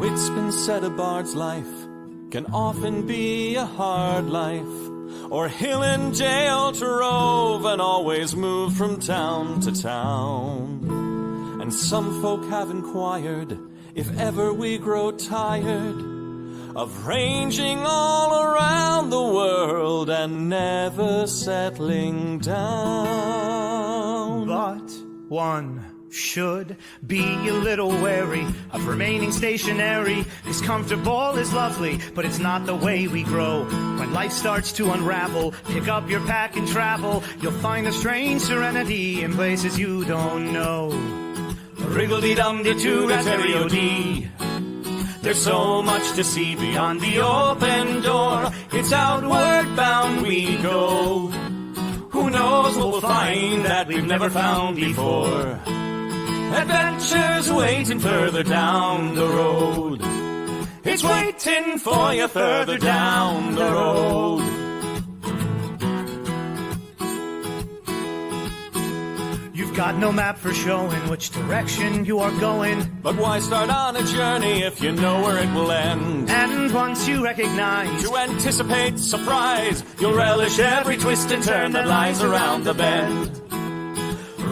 It's been said a bard's life can often be a hard life, or hill and jail to rove and always move from town to town. And some folk have inquired if ever we grow tired of ranging all around the world and never settling down. But one should be a little wary of remaining stationary. 'Cause comfortable is lovely, but it's not the way we grow. When life starts to unravel, pick up your pack and travel. You'll find a strange serenity in places you don't know. Wriggle-dee-dum-dee-doo-da-terry-o-dee. There's so much to see beyond the open door. It's outward bound we go. Who knows what we'll find that we've never found before. Adventures waiting further down the road. It's waiting for you further down the road. You've got no map for showing which direction you are going. But why start on a journey if you know where it will end? And once you recognize, to anticipate surprise, you'll relish every twist and turn that lies around the bend.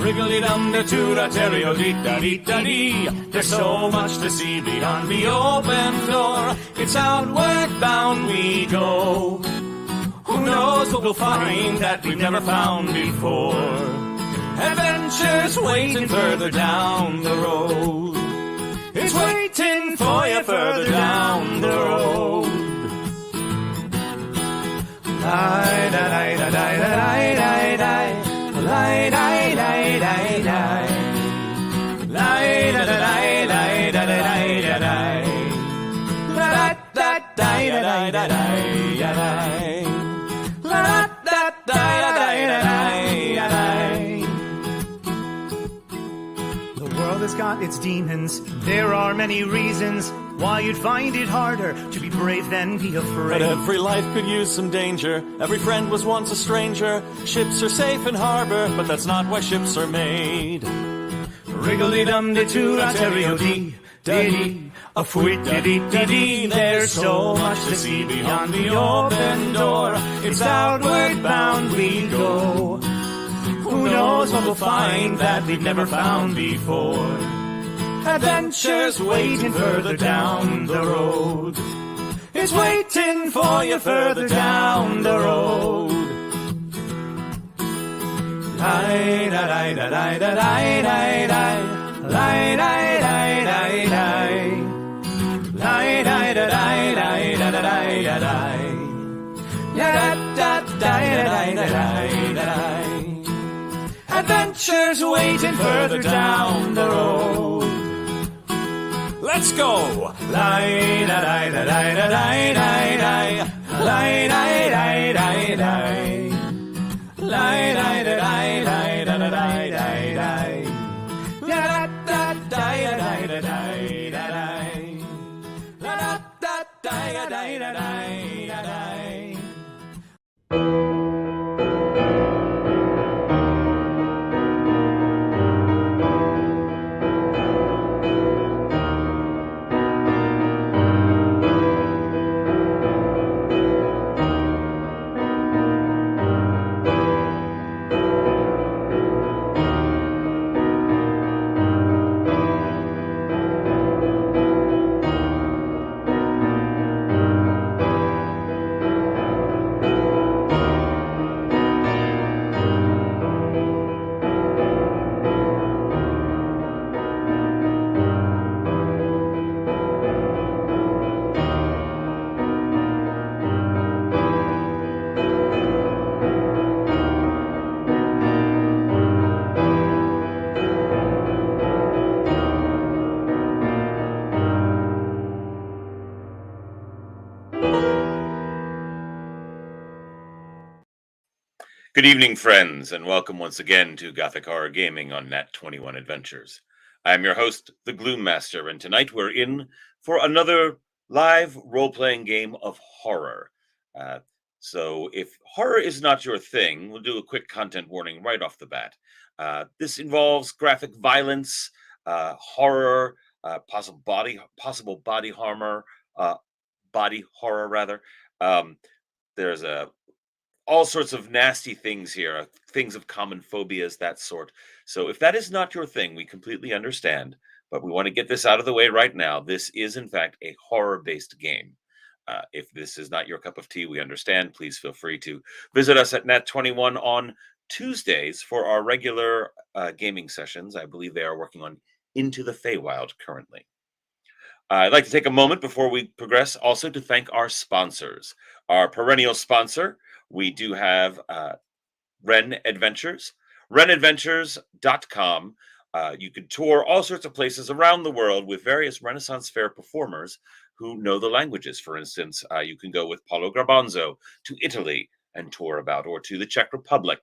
Wriggle-dee-dum-dee-doo-da-terry-o-dee-da-dee-da-dee. There's so much to see beyond the open door. It's outward bound we go. Who knows what we'll find that we've never found before. Adventures waiting further down the road. It's waiting for you further down the road. The world has got its demons. There are many reasons why you'd find it harder to be brave than be afraid. But every life could use some danger. Every friend was once a stranger. Ships are safe in harbor, but that's not why ships are made. Wriggle-dee-dum-dee-doo-da-terry-o-dee, dee-dee, a fwit-dee-dee-dee-dee. There's so much to see beyond the open door. It's outward bound we go. Who knows what we'll find that we've never found before. Adventures waiting further down the road. It's waiting for you further down the road. Adventures waiting further down the road. Let's go! Good evening, friends, and welcome once again to Gothic Horror Gaming on Nat 21 Adventures. I am your host, the Gloom Master, and tonight we're in for another live role-playing game of horror. So if horror is not your thing, we'll do a quick content warning right off the bat. This involves graphic violence, horror, possible body horror rather. Um, there's all sorts of nasty things here, things of common phobias, that sort. So if that is not your thing, we completely understand. But we want to get this out of the way right now. This is, in fact, a horror-based game. If this is not your cup of tea, we understand. Please feel free to visit us at Net21 on Tuesdays for our regular gaming sessions. I believe they are working on Into the Feywild currently. I'd like to take a moment before we progress also to thank our sponsors. Our perennial sponsor, we do have Ren Adventures, renadventures.com. You can tour all sorts of places around the world with various Renaissance Fair performers who know the languages. For instance, you can go with Paolo Garbanzo to Italy and tour about, or to the Czech Republic.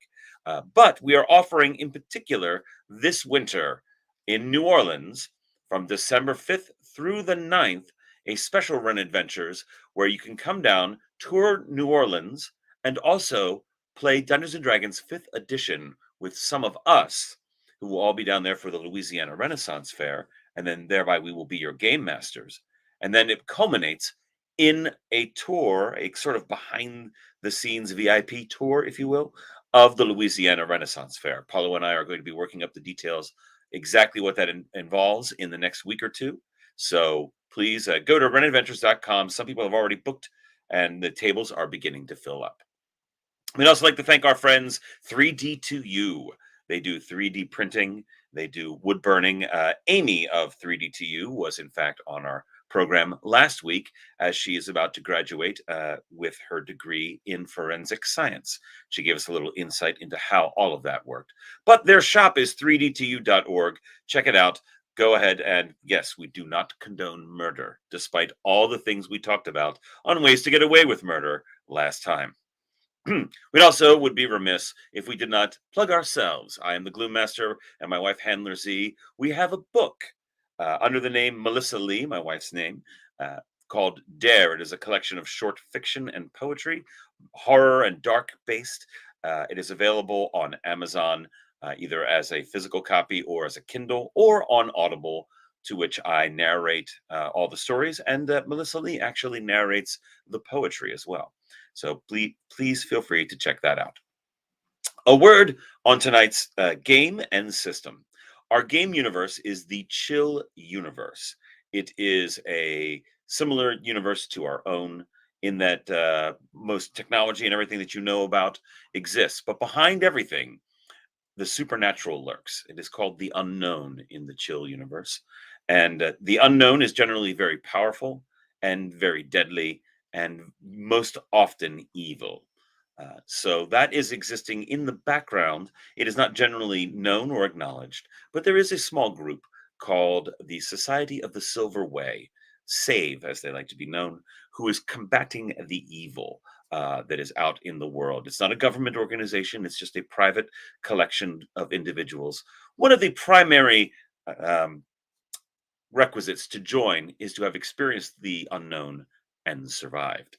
But we are offering, in particular, this winter in New Orleans from December 5th through the 9th, a special Ren Adventures where you can come down, tour New Orleans, and also play Dungeons and Dragons 5th edition with some of us who will all be down there for the Louisiana Renaissance Fair, and then thereby we will be your game masters. And then it culminates in a tour, a sort of behind the scenes VIP tour, if you will, of the Louisiana Renaissance Fair. Paulo and I are going to be working up the details, exactly what that involves in the next week or two. So please go to renadventures.com. Some people have already booked, and the tables are beginning to fill up. We'd also like to thank our friends 3D2U. They do 3D printing. They do wood burning. Amy of 3D2U was, in fact, on our program last week as she is about to graduate with her degree in forensic science. She gave us a little insight into how all of that worked. But their shop is 3d2u.org. Check it out. Go ahead and, yes, we do not condone murder, despite all the things we talked about on ways to get away with murder last time. We also would be remiss if we did not plug ourselves. I am the Gloom Master, and my wife, Handler Z. We have a book under the name Melissa Lee, my wife's name, called Dare. It is a collection of short fiction and poetry, horror and dark based. It is available on Amazon, either as a physical copy or as a Kindle, or on Audible, to which I narrate all the stories, and Melissa Lee actually narrates the poetry as well. So please feel free to check that out. A word on tonight's game and system. Our game universe is the Chill universe. It is a similar universe to our own in that most technology and everything that you know about exists. But behind everything, the supernatural lurks. It is called the unknown in the Chill universe. And the unknown is generally very powerful and very deadly and most often evil. So that is existing in the background. It is not generally known or acknowledged, but there is a small group called the Society of the Silver Way, SAVE, as they like to be known, who is combating the evil that is out in the world. It's not a government organization, it's just a private collection of individuals. One of the primary requisites to join is to have experienced the unknown and survived.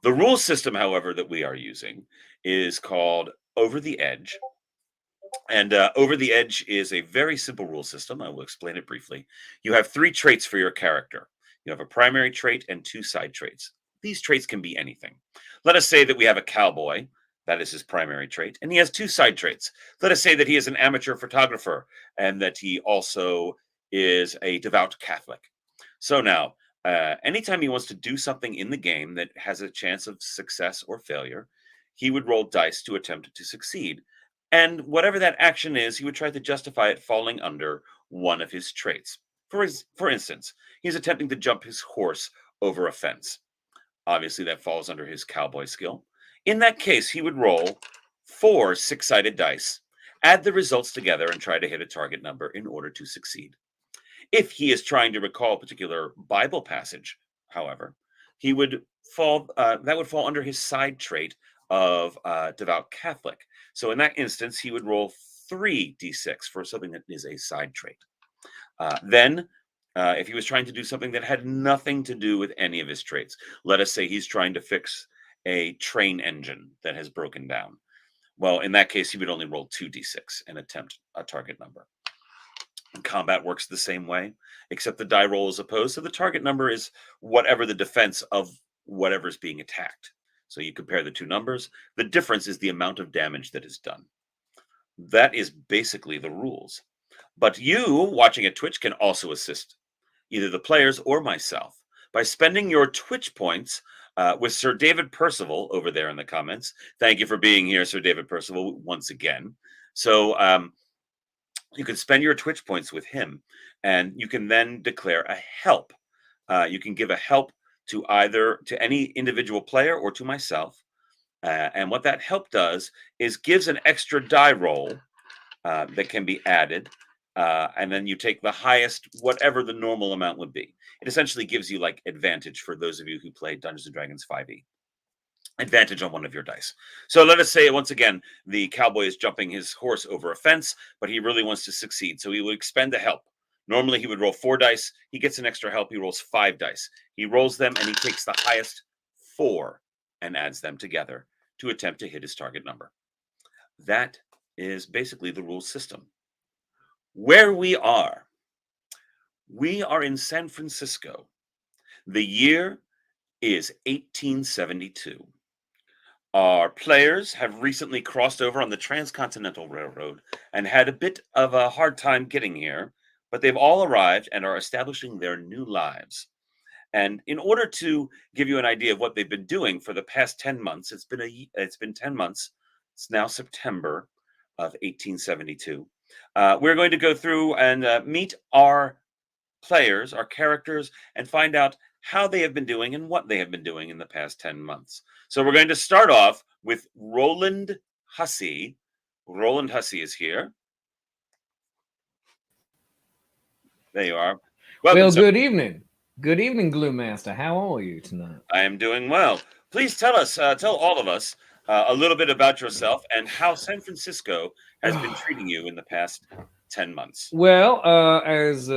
The rule system, however, that we are using is called Over the Edge. And Over the Edge is a very simple rule system. I will explain it briefly. You have 3 traits for your character. You have a primary trait and 2 side traits. These traits can be anything. Let us say that we have a cowboy. That is his primary trait. And he has 2 side traits. Let us say that he is an amateur photographer and that he also is a devout Catholic. So now, anytime he wants to do something in the game that has a chance of success or failure, he would roll dice to attempt to succeed. And whatever that action is, he would try to justify it falling under one of his traits. For instance, he's attempting to jump his horse over a fence. Obviously, that falls under his cowboy skill. In that case, he would roll 4 6-sided dice, add the results together, and try to hit a target number in order to succeed. If he is trying to recall a particular Bible passage, however, he would fall. That would fall under his side trait of devout Catholic. So in that instance, he would roll 3 d6 for something that is a side trait. Then, if he was trying to do something that had nothing to do with any of his traits, let us say he's trying to fix a train engine that has broken down. Well, in that case, he would only roll 2 d6 and attempt a target number. Combat works the same way, except the die roll is opposed. So the target number is whatever the defense of whatever's being attacked. So you compare the two numbers. The difference is the amount of damage that is done. That is basically the rules. But you, watching at Twitch, can also assist either the players or myself by spending your Twitch points with Sir David Percival over there in the comments. Thank you for being here, Sir David Percival, once again. So you can spend your Twitch points with him, and you can then declare a help. You can give a help to either to any individual player or to myself. And what that help does is gives an extra die roll that can be added. And then you take the highest, whatever the normal amount would be. It essentially gives you like advantage for those of you who play Dungeons and Dragons 5e. Advantage on one of your dice. So let us say once again, the cowboy is jumping his horse over a fence, but he really wants to succeed. So he would expend a help. Normally he would roll 4 dice. He gets an extra help. He rolls 5 dice. He rolls them and he takes the highest 4 and adds them together to attempt to hit his target number. That is basically the rule system. Where we are in San Francisco. The year is 1872. Our players have recently crossed over on the Transcontinental Railroad and had a bit of a hard time getting here, but they've all arrived and are establishing their new lives. And in order to give you an idea of what they've been doing for the past 10 months, it's been 10 months. It's now September of 1872. We're going to go through and meet our players, our characters, and find out how they have been doing and what they have been doing in the past 10 months. So we're going to start off with Roland Hussey. Roland Hussey is here. There you are. Welcome, well, good evening. Good evening, Glue Master. How are you tonight? I am doing well. Please tell us, tell all of us a little bit about yourself and how San Francisco has been treating you in the past 10 months. Well, as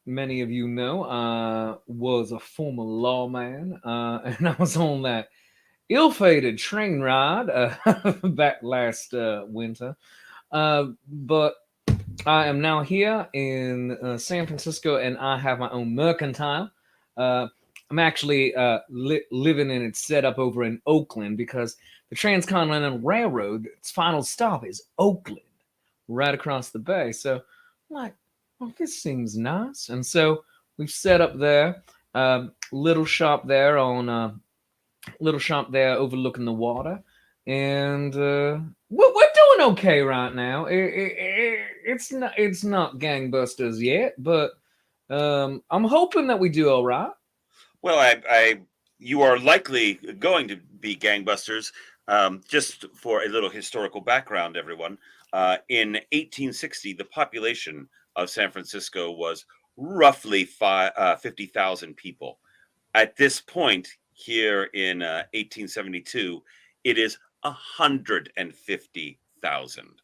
many of you know, I was a former lawman, and I was on that ill-fated train ride back last winter. But I am now here in San Francisco, and I have my own mercantile. I'm actually living in its setup over in Oakland because the Transcontinental Railroad, its final stop is Oakland, right across the bay. So I'm like, well, this seems nice. And so we've set up there, little shop there overlooking the water. And we're doing okay right now. It's not gangbusters yet, but I'm hoping that we do all right. Well, you are likely going to be gangbusters. Just for a little historical background, everyone. In 1860, the population of San Francisco was roughly 50,000 people. At this point, here in 1872, it is 150,000.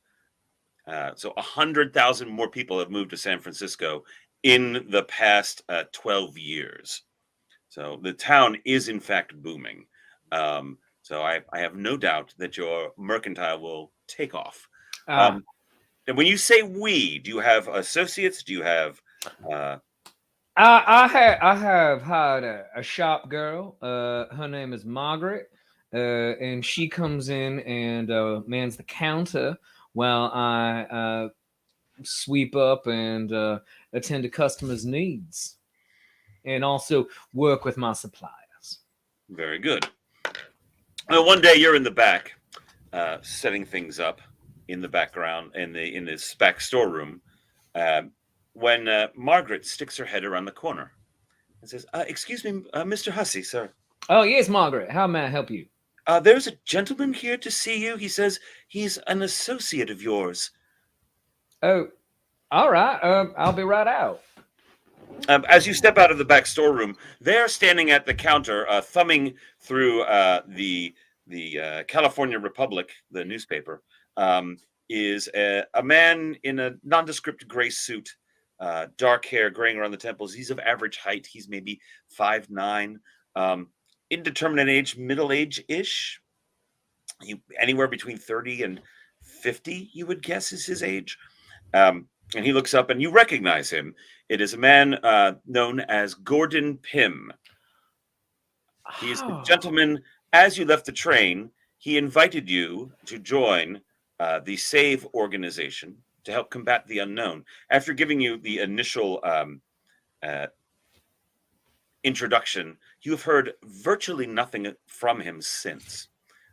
So 100,000 more people have moved to San Francisco in the past 12 years. So the town is in fact booming. So I have no doubt that your mercantile will take off. And when you say we, do you have associates? Do you have? I have hired a shop girl. Her name is Margaret, and she comes in and mans the counter while I sweep up and attend to customers' needs, and also work with my suppliers. Very good. Well, one day you're in the back, setting things up in the background in this back storeroom, when Margaret sticks her head around the corner and says, "Excuse me, Mr. Hussey, sir." Oh yes, Margaret. How may I help you? There's a gentleman here to see you. He says he's an associate of yours. Oh, all right. I'll be right out. As you step out of the back storeroom, they're standing at the counter, thumbing through the California Republic, the newspaper. Is a man in a nondescript gray suit, dark hair graying around the temples. He's of average height. He's maybe 5'9", indeterminate age, middle age-ish. Anywhere between 30 and 50, you would guess, is his age. And he looks up, and you recognize him. It is a man known as Gordon Pym. He's the Oh, gentleman. As you left the train, he invited you to join the SAVE organization to help combat the unknown. After giving you the initial uh, introduction, you have heard virtually nothing from him since.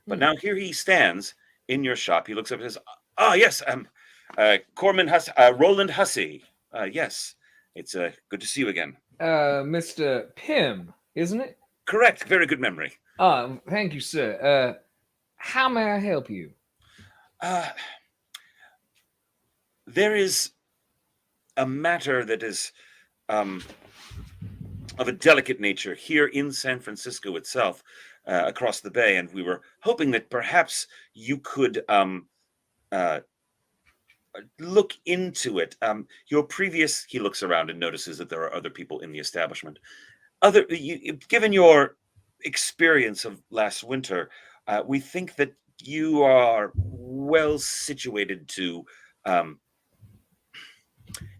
But now here he stands in your shop. He looks up and says, "Ah, yes, Roland Hussey. Yes, it's good to see you again." Mr. Pym, isn't it? Correct. Very good memory. Thank you, sir. How may I help you? There is a matter that is of a delicate nature here in San Francisco itself, across the bay, and we were hoping that perhaps you could look into it. He looks around and notices that there are other people in the establishment. Given your experience of last winter, we think that you are well situated to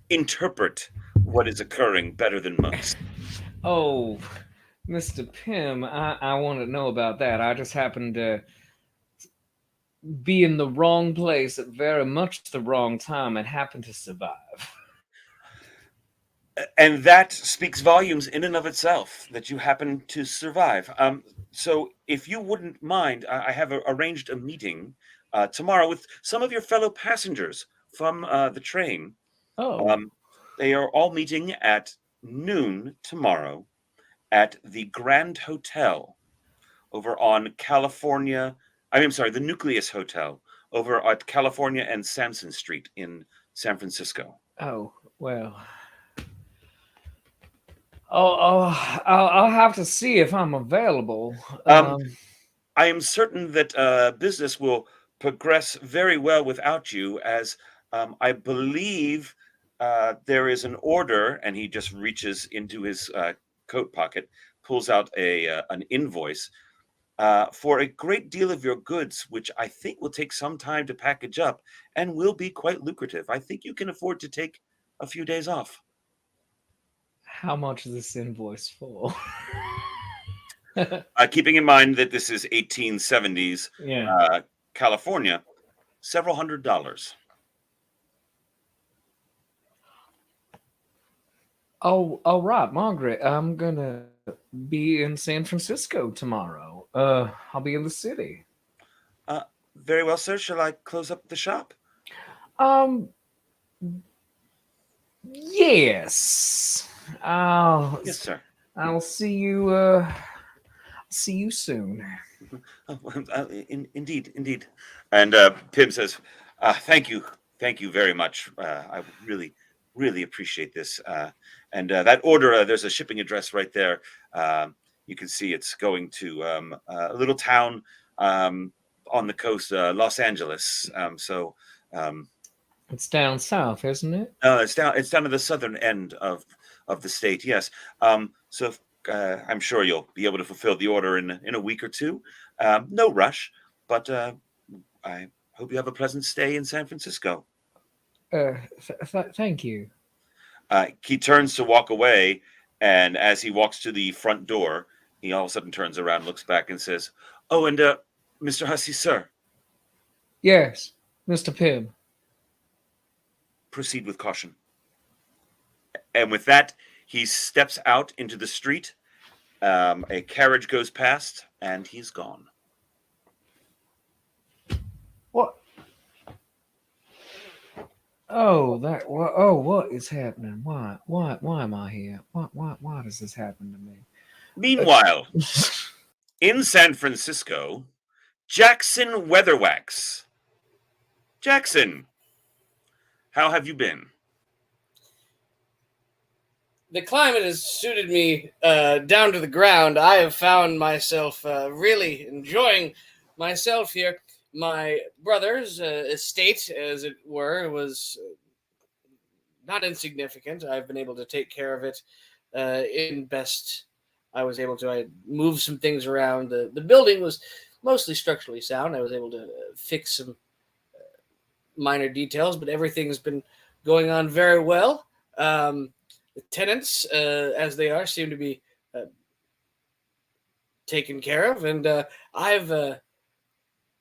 interpret what is occurring better than most. Oh, Mr. Pym, I want to know about that. I just happened to be in the wrong place at very much the wrong time and happen to survive. And that speaks volumes in and of itself that you happen to survive. So, if you wouldn't mind, I have arranged a meeting tomorrow with some of your fellow passengers from the train. Oh, They are all meeting at noon tomorrow at the Grand Hotel over on California. I'm sorry, the Nucleus Hotel over at California and Sanson Street in San Francisco. oh, well. I'll have to see if I'm available. I am certain that business will progress very well without you, as I believe there is an order, and he just reaches into his coat pocket, pulls out an invoice for a great deal of your goods, which I think will take some time to package up and will be quite lucrative. I think you can afford to take a few days off. How much is this invoice for? Keeping in mind that this is 1870s Yeah. California, several $100s. Oh, all right, Margaret. I'm gonna be in San Francisco tomorrow. I'll be in the city. Very well, sir. Shall I close up the shop? Um, yes. Yes, sir. I'll see you. See you soon. Indeed. And Pim says, "Thank you very much. I really appreciate this." And that order, there's a shipping address right there. You can see it's going to a little town on the coast, Los Angeles. It's down south, isn't it? It's down to the southern end of the state. Yes. So I'm sure you'll be able to fulfill the order in a week or two. No rush, but I hope you have a pleasant stay in San Francisco. Thank you. He turns to walk away, and as he walks to the front door, he all of a sudden turns around, looks back, and says, "Oh, and Mr. Hussey, sir, Yes, Mr. Pym. proceed with caution." And with that, he steps out into the street. A carriage goes past, and he's gone. What? Oh, what is happening? Why am I here? Why does this happen to me? Meanwhile, in San Francisco, Jackson Weatherwax. Jackson, how have you been? The climate has suited me down to the ground. I have found myself really enjoying myself here. My brother's estate, as it were, was not insignificant. I've been able to take care of it in best I was able to. I moved some things around. The building was mostly structurally sound. I was able to fix some minor details, but everything's been going on very well. The tenants, as they are, seem to be taken care of, and I've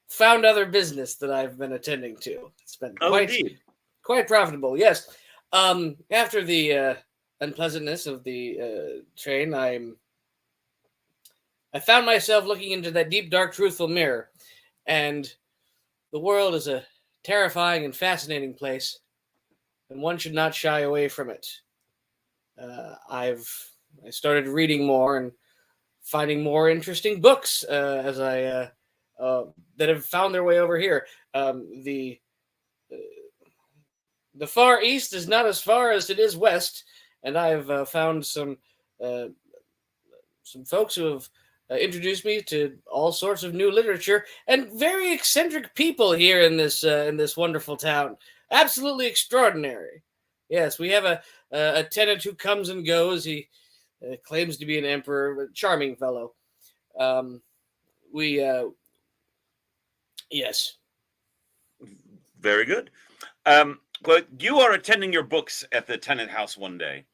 found other business that I've been attending to. It's been Oh, indeed. quite profitable. Yes. After the unpleasantness of the train, I found myself looking into that deep, dark, truthful mirror, and the world is a terrifying and fascinating place, and one should not shy away from it. I started reading more and finding more interesting books as I that have found their way over here. The Far East is not as far as it is west, and I've found some folks who have introduced me to all sorts of new literature and very eccentric people here in this wonderful town. Absolutely extraordinary. Yes, we have a tenant who comes and goes. He claims to be an emperor, a charming fellow. We yes. Very good. Well, you are attending your books at the tenant house one day,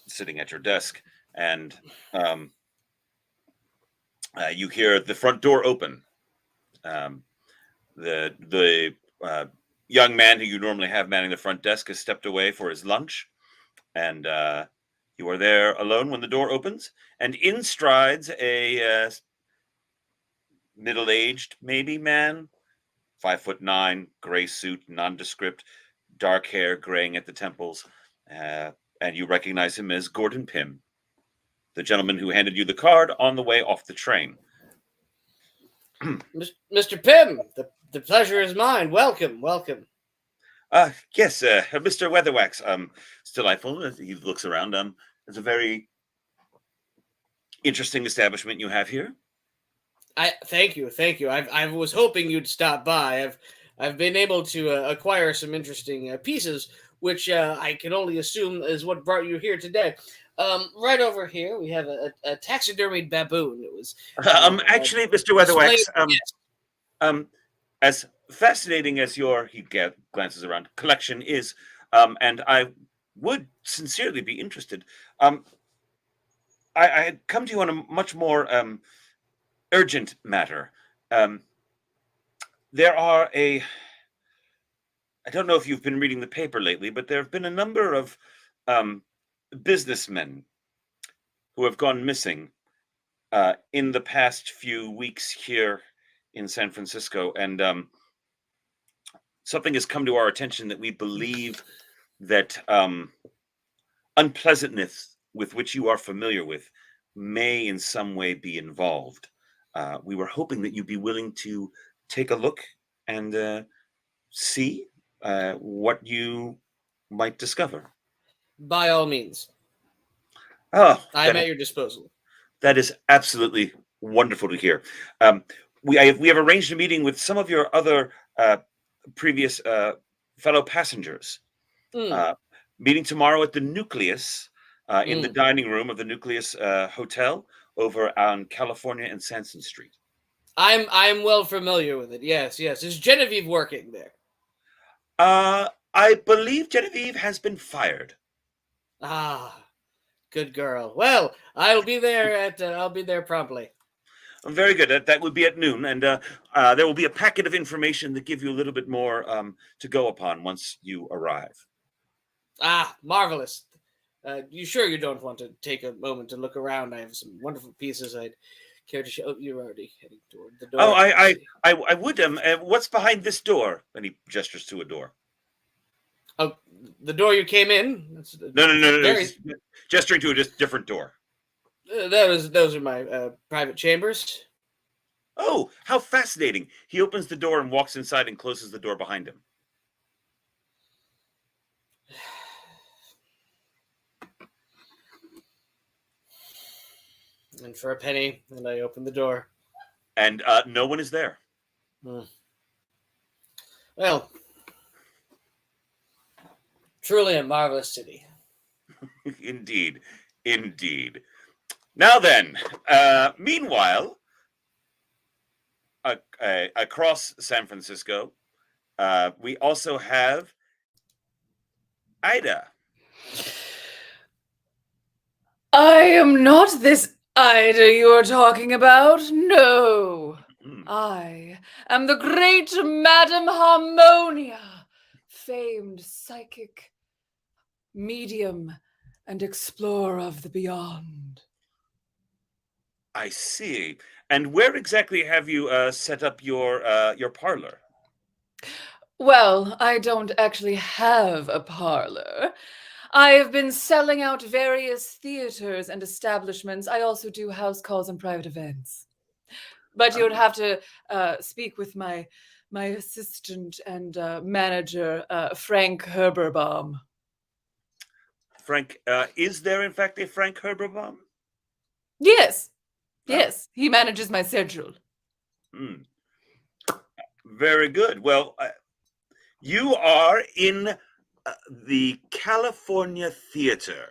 sitting at your desk, and you hear the front door open. The young man who you normally have manning the front desk has stepped away for his lunch, and you are there alone when the door opens, and in strides a middle-aged, maybe, man, 5'9", gray suit, nondescript, dark hair graying at the temples, and you recognize him as Gordon Pym, the gentleman who handed you the card on the way off the train. Mr. Pym, the pleasure is mine. Welcome. Yes, Mr. Weatherwax. It's delightful. He looks around. It's a very interesting establishment you have here. Thank you. I was hoping you'd stop by. I've been able to acquire some interesting pieces, which I can only assume is what brought you here today. Right over here, we have a taxidermied baboon. It was actually, Mr. Weatherwax. Yes. As fascinating as your glances around collection is, and I would sincerely be interested. I had come to you on a much more urgent matter. There are I don't know if you've been reading the paper lately, but there have been a number of businessmen who have gone missing in the past few weeks here in San Francisco, and something has come to our attention that we believe that unpleasantness with which you are familiar with may in some way be involved. We were hoping that you'd be willing to take a look and see what you might discover. By all means. Oh, I'm at your disposal. That is absolutely wonderful to hear. We have arranged a meeting with some of your other previous fellow passengers. Meeting tomorrow at the Nucleus, in the dining room of the Nucleus Hotel over on California and Sanson Street. I'm well familiar with it. Yes. Is Genevieve working there? I believe Genevieve has been fired. Ah, good girl. Well, I'll be there promptly. Very good. That would be at noon, and there will be a packet of information that give you a little bit more to go upon once you arrive. Ah, marvelous. You sure you don't want to take a moment to look around? I have some wonderful pieces I'd care to show. Oh, you're already heading toward the door. Oh, I would. What's behind this door? And he gestures to a door. Oh, the door you came in? No. Gesturing to a different door. Those are my private chambers. Oh, how fascinating. He opens the door and walks inside and closes the door behind him. And for a penny, and I open the door. And no one is there. Well, truly a marvelous city. Indeed. Now then, meanwhile, across San Francisco, we also have Ida. I am not this Ida you are talking about. No. Hmm. I am the great Madame Harmonia, famed psychic, medium, and explorer of the beyond. I see. And where exactly have you set up your parlor? Well, I don't actually have a parlor. I have been selling out various theaters and establishments. I also do house calls and private events. But you would have to speak with my assistant and manager, Frank Herberbaum. Frank, is there in fact a Frank Herberbaum? Yes, Oh. yes, he manages my schedule. Hmm. Very good. Well, you are in the California Theater,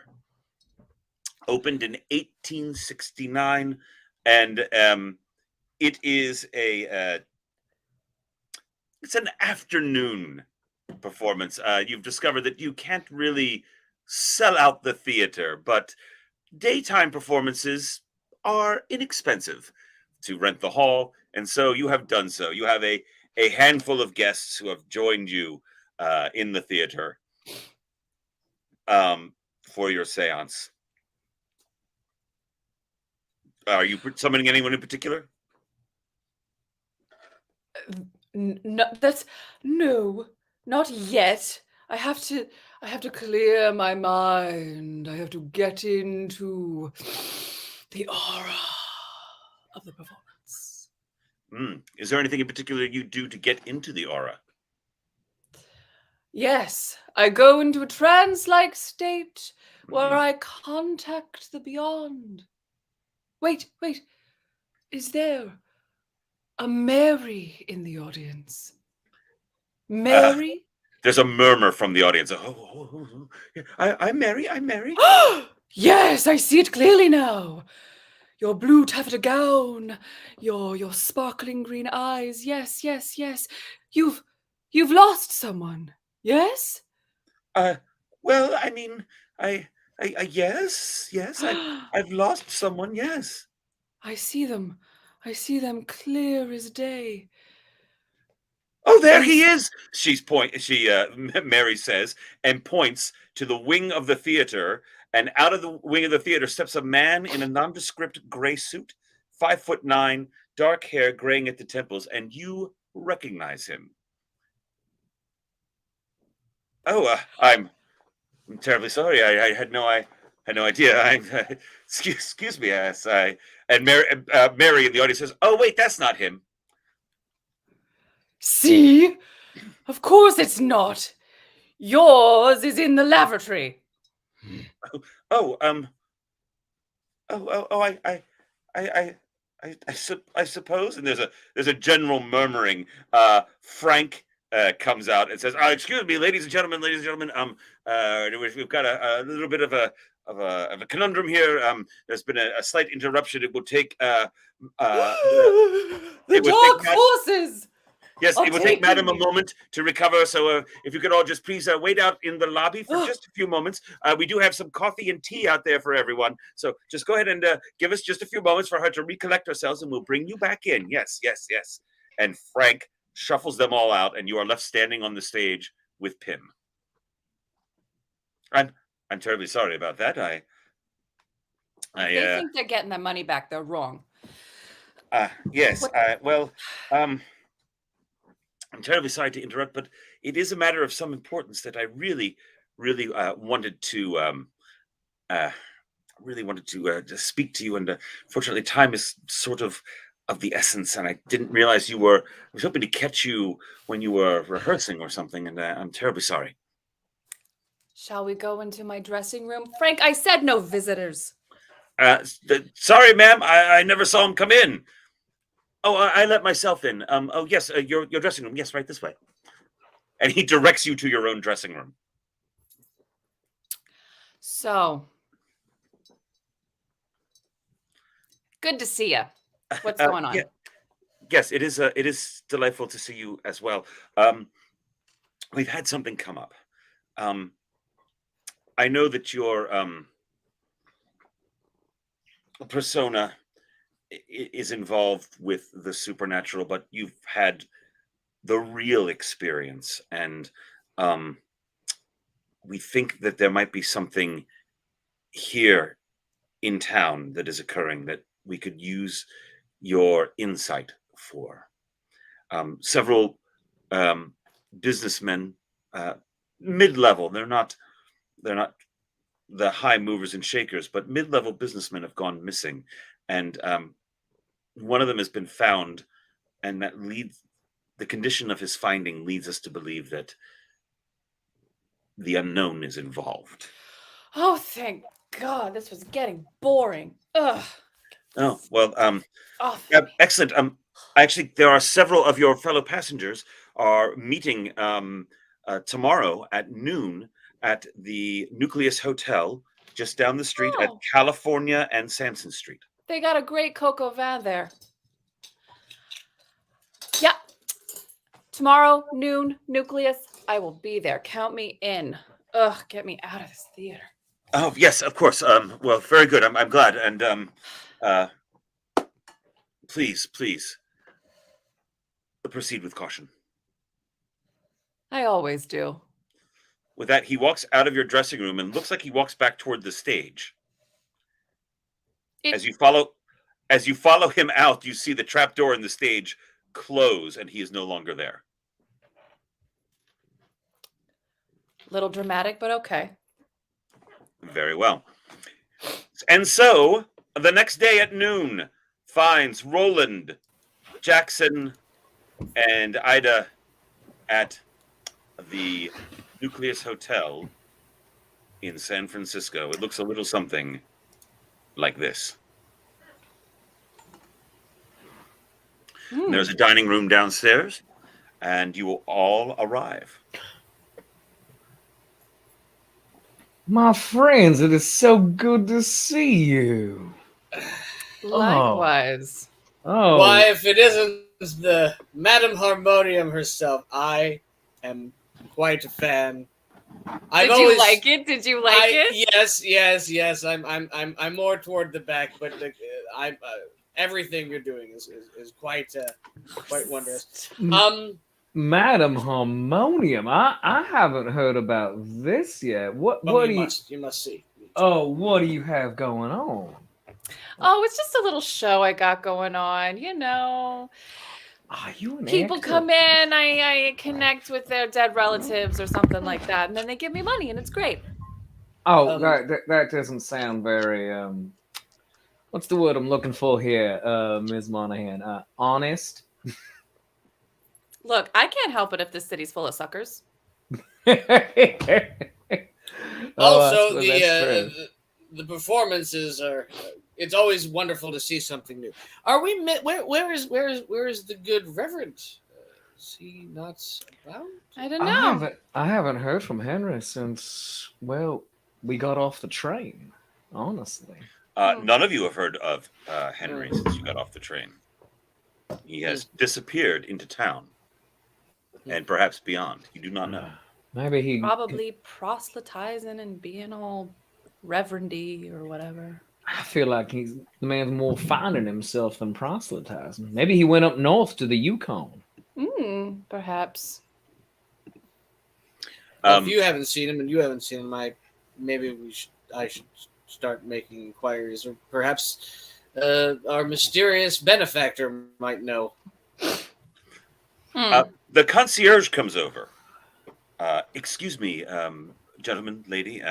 opened in 1869, and it is it's an afternoon performance. You've discovered that you can't really sell out the theater, but daytime performances are inexpensive to rent the hall, and so you have done so. You have a handful of guests who have joined you in the theater for your seance. Are you summoning anyone in particular? No, not yet. I have to clear my mind. I have to get into the aura of the performance. Is there anything in particular you do to get into the aura? Yes, I go into a trance-like state where Mhm. I contact the beyond. Wait. Is there a Mary in the audience? Mary? There's a murmur from the audience. Yeah, I'm Mary. I'm Mary. Yes, I see it clearly now. Your blue taffeta gown, your sparkling green eyes. Yes. You've lost someone. Yes? Well, I mean, yes, I've lost someone. Yes. I see them. I see them clear as day. Oh, there I he s- is. Mary says, and points to the wing of the theater. And out of the wing of the theater steps a man in a nondescript gray suit, 5'9", dark hair graying at the temples, and you recognize him. Oh, I'm terribly sorry. I had no idea. Excuse me. Yes, and Mary in the audience says, "Oh, wait, that's not him." See? Of course it's not. Yours is in the lavatory. Oh, I, I suppose. And there's a general murmuring. Frank comes out and says, "Excuse me, ladies and gentlemen, we've got a little bit of a conundrum here. There's been a slight interruption. It will take The it would take dark forces. Yes, I'll it will take take Madam a you. moment to recover. So if you could all just please wait out in the lobby for just a few moments. We do have some coffee and tea out there for everyone. So just go ahead and give us just a few moments for her to recollect herself, and we'll bring you back in. Yes. And Frank shuffles them all out, and you are left standing on the stage with Pim. I'm terribly sorry about that. If they think they're getting their money back, they're wrong. Yes. Well, I'm terribly sorry to interrupt, but it is a matter of some importance that I really wanted to to speak to you. And fortunately, time is sort of the essence, and I didn't realize you were. I was hoping to catch you when you were rehearsing or something, and I'm terribly sorry. Shall we go into my dressing room? Frank, I said no visitors. Sorry, ma'am. I never saw him come in. Oh, I let myself in. Oh, yes, your dressing room. Yes, right this way. And he directs you to your own dressing room. So, good to see you. What's going on? Yeah. Yes, it is delightful to see you as well. We've had something come up. I know that your persona is involved with the supernatural, but you've had the real experience, and um, we think that there might be something here in town that is occurring that we could use your insight for. Several businessmen, mid-level. They're not the high movers and shakers, but mid-level businessmen have gone missing, and one of them has been found, and that leads the condition of his finding leads us to believe that the unknown is involved. Oh, thank God. This was getting boring. Ugh. Oh well, Off yeah, me. excellent. Actually, there are several of your fellow passengers are meeting tomorrow at noon at the Nucleus Hotel just down the street at Oh, California and Sanson Street. they got a great cocoa van there. Yeah. Tomorrow, noon, Nucleus. I will be there. Count me in. Ugh, get me out of this theater. Oh yes, of course. Well, very good. I'm glad. And please proceed with caution. I always do. With that, he walks out of your dressing room and looks like he walks back toward the stage. It- As you follow him out, you see the trapdoor in the stage close, and he is no longer there. Little dramatic, but okay. Very well. And so, the next day at noon finds Roland, Jackson, and Ida at the Nucleus Hotel in San Francisco. It looks a little something like this. There's a dining room downstairs, and you will all arrive. My friends, it is so good to see you. Likewise. Oh, Why, if it isn't the Madame Harmonium herself, I am quite a fan. Did you like it? Did you like it? Yes. I'm more toward the back, but everything you're doing is quite wondrous. Madam Harmonium. I haven't heard about this yet. What You must see. Oh, what do you have going on? Oh, it's just a little show I got going on. You know, Are you an people actor? come in, I connect with their dead relatives or something like that, and then they give me money, and it's great. Oh, that doesn't sound very what's the word I'm looking for here, Ms. Monahan? Honest? Look, I can't help it if this city's full of suckers. Also, that's true. the performances are. It's always wonderful to see something new. Are we? Where is the good Reverend? Is he not around? I don't know. I haven't heard from Henry since, well, we got off the train, honestly. None of you have heard of Henry since you got off the train. He has disappeared into town, and perhaps beyond. You do not know. Maybe he Probably proselytizing and being all reverendy or whatever. I feel like the man's more finding himself than proselytizing. Maybe he went up north to the Yukon. Perhaps. If you haven't seen him and you haven't seen him, I should start making inquiries, or perhaps our mysterious benefactor might know. The concierge comes over. Excuse me, gentlemen, lady.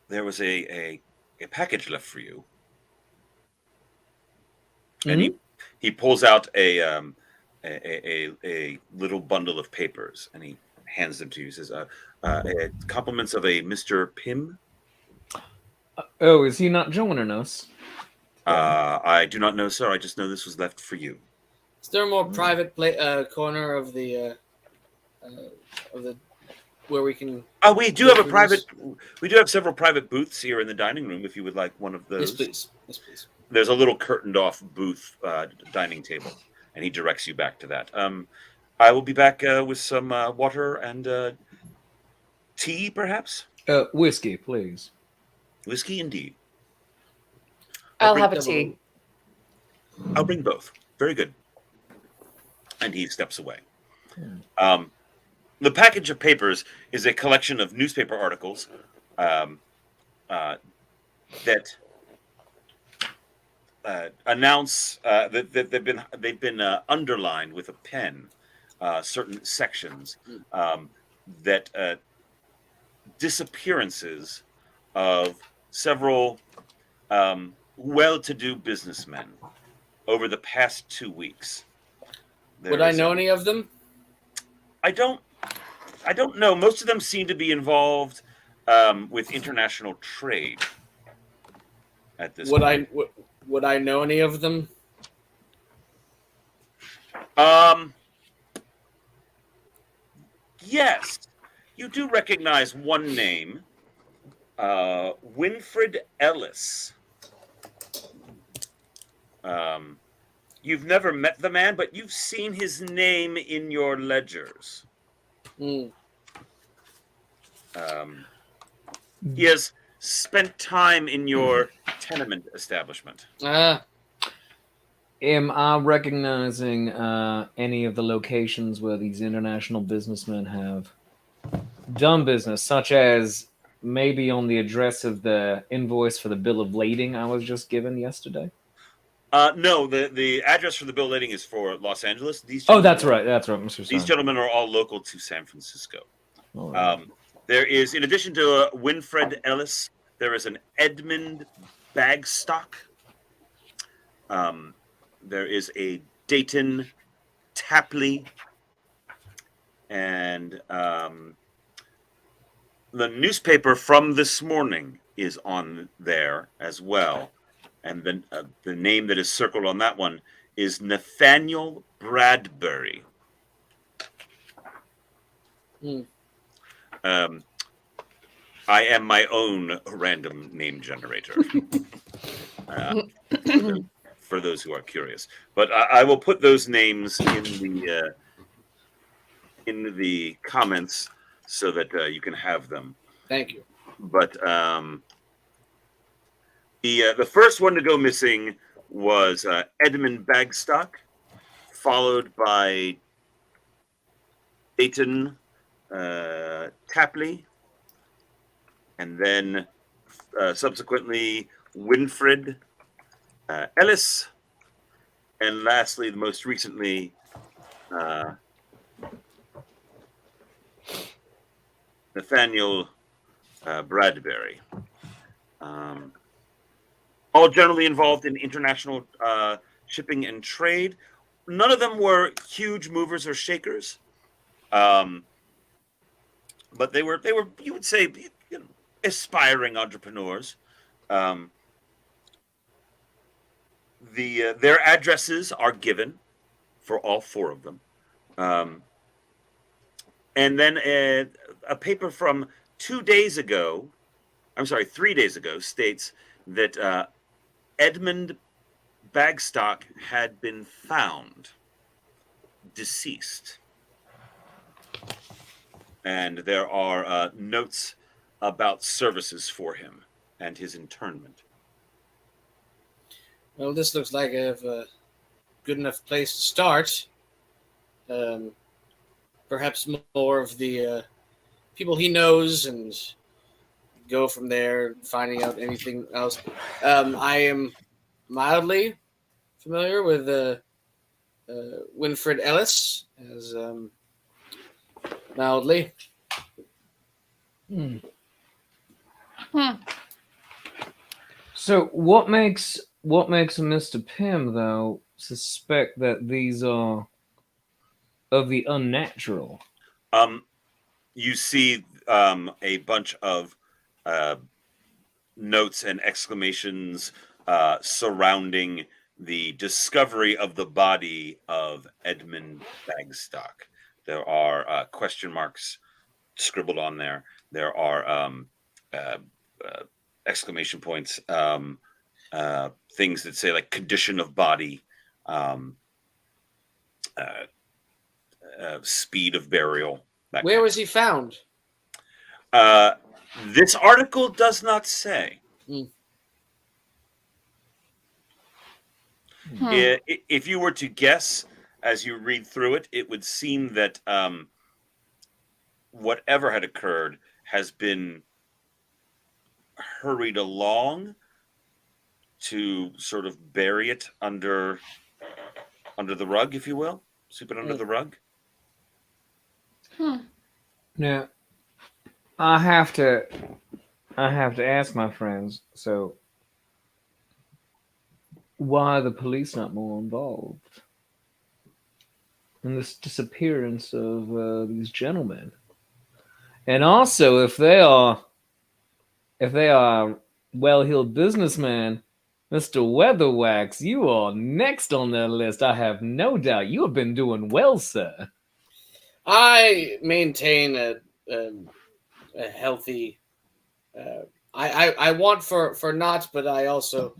There was a package left for you. And he pulls out a little bundle of papers, and he hands them to you. He says, compliments of a Mr. Pym. Oh, is he not joining us? I do not know, sir. I just know this was left for you. Is there a more private corner of the where we can? We do have we do have several private booths here in the dining room. If you would like one of those, Yes, please. There's a little curtained off booth dining table, and he directs you back to that. I will be back with some water and tea, perhaps. Whiskey, please. Whiskey, indeed. I'll bring have a double- tea. I'll bring both. Very good. And he steps away. The package of papers is a collection of newspaper articles that announce that they've been underlined with a pen certain sections that disappearances of several well-to-do businessmen over the past 2 weeks. Would I know any of them? I don't know. Most of them seem to be involved with international trade at this point. Would I know any of them? Yes, you do recognize one name, Winfred Ellis. You've never met the man, but you've seen his name in your ledgers. Hmm. He has spent time in your tenement establishment. Ah, Am I recognizing any of the locations where these international businessmen have done business, such as maybe on the address of the invoice for the bill of lading I was just given yesterday? No, the address for the bill lading is for Los Angeles. That's right, Mr. These Stein. gentlemen are all local to San Francisco. All right. There is, in addition to Winfred Ellis, there is an Edmund Bagstock. There is a Dayton Tapley, and the newspaper from this morning is on there as well. And then the name that is circled on that one is Nathaniel Bradbury. I am my own random name generator. For those who are curious, but I will put those names in the comments so that you can have them. thank you. But the first one to go missing was Edmund Bagstock, followed by Dayton Tapley, and then subsequently Winfred Ellis, and lastly, most recently, Nathaniel Bradbury. All generally involved in international shipping and trade. None of them were huge movers or shakers, but they were you would say, aspiring entrepreneurs. Their addresses are given for all four of them, and then a paper from 3 days ago states that Edmund Bagstock had been found deceased, and there are notes about services for him and his internment. Well, this looks like a good enough place to start. Perhaps more of the people he knows, and go from there, finding out anything else. I am mildly familiar with Winfred Ellis, as mildly. So what makes Mr. Pym, though, suspect that these are of the unnatural? You see a bunch of notes and exclamations surrounding the discovery of the body of Edmund Bagstock. There are question marks scribbled on there. There are exclamation points, things that say like condition of body, speed of burial. Where was he found? This article does not say. Mm. If you were to guess as you read through it, it would seem that whatever had occurred has been hurried along to sort of bury it under the rug, if you will, sweep it under the rug. Now, I have to ask my friends. So, why are the police not more involved in this disappearance of these gentlemen? And also, if they are well-heeled businessmen, Mr. Weatherwax, you are next on their list. I have no doubt. You have been doing well, sir. I maintain a healthy. I want for not, but I also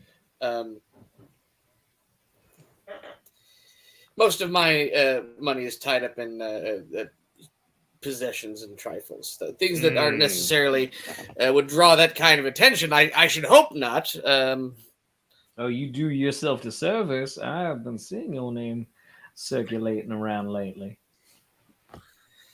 most of my money is tied up in possessions and trifles, things that aren't necessarily would draw that kind of attention. I should hope not. Oh, you do yourself the service. I have been seeing your name circulating around lately.